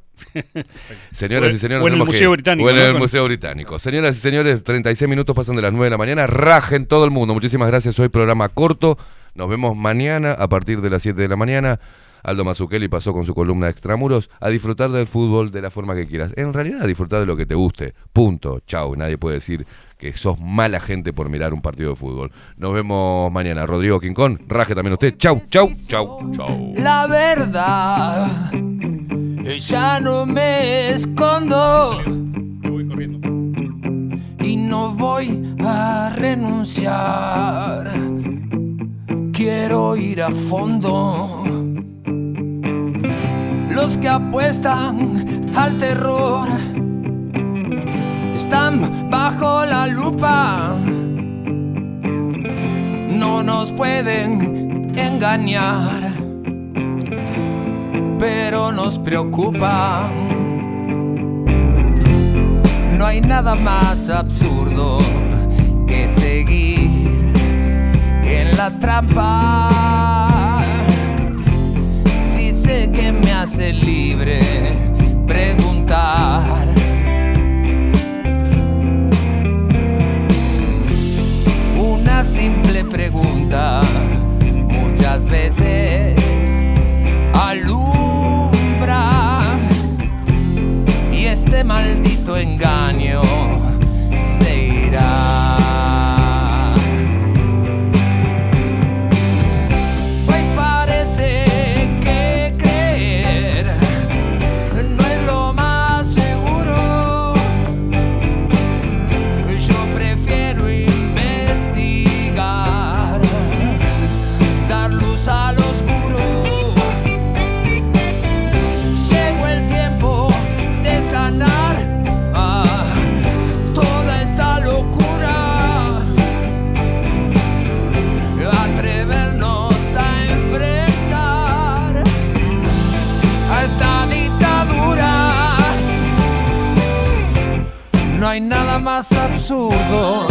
[SPEAKER 2] Señoras y señores,
[SPEAKER 3] o en el Museo Británico.
[SPEAKER 2] O en el
[SPEAKER 3] ¿no?
[SPEAKER 2] Museo Británico. Señoras y señores, 36 minutos pasan de las 9 de la mañana. Rajen todo el mundo. Muchísimas gracias. Hoy programa corto. Nos vemos mañana a partir de las 7 de la mañana. Aldo Mazzucchelli pasó con su columna Extramuros a disfrutar del fútbol de la forma que quieras. En realidad, a disfrutar de lo que te guste. Punto. Chau. Nadie puede decir que sos mala gente por mirar un partido de fútbol. Nos vemos mañana. Rodrigo Quincón, raje también usted. Chau.
[SPEAKER 4] La verdad, ya no me escondo.
[SPEAKER 3] Me voy corriendo.
[SPEAKER 4] Y no voy a renunciar. Quiero ir a fondo. Los que apuestan al terror están bajo la lupa. No nos pueden engañar, pero nos preocupa. No hay nada más absurdo que seguir en la trampa. Si sé que me hace libre preguntar. Una simple pregunta muchas veces alumbra, y este maldito engaño se irá. No hay nada más absurdo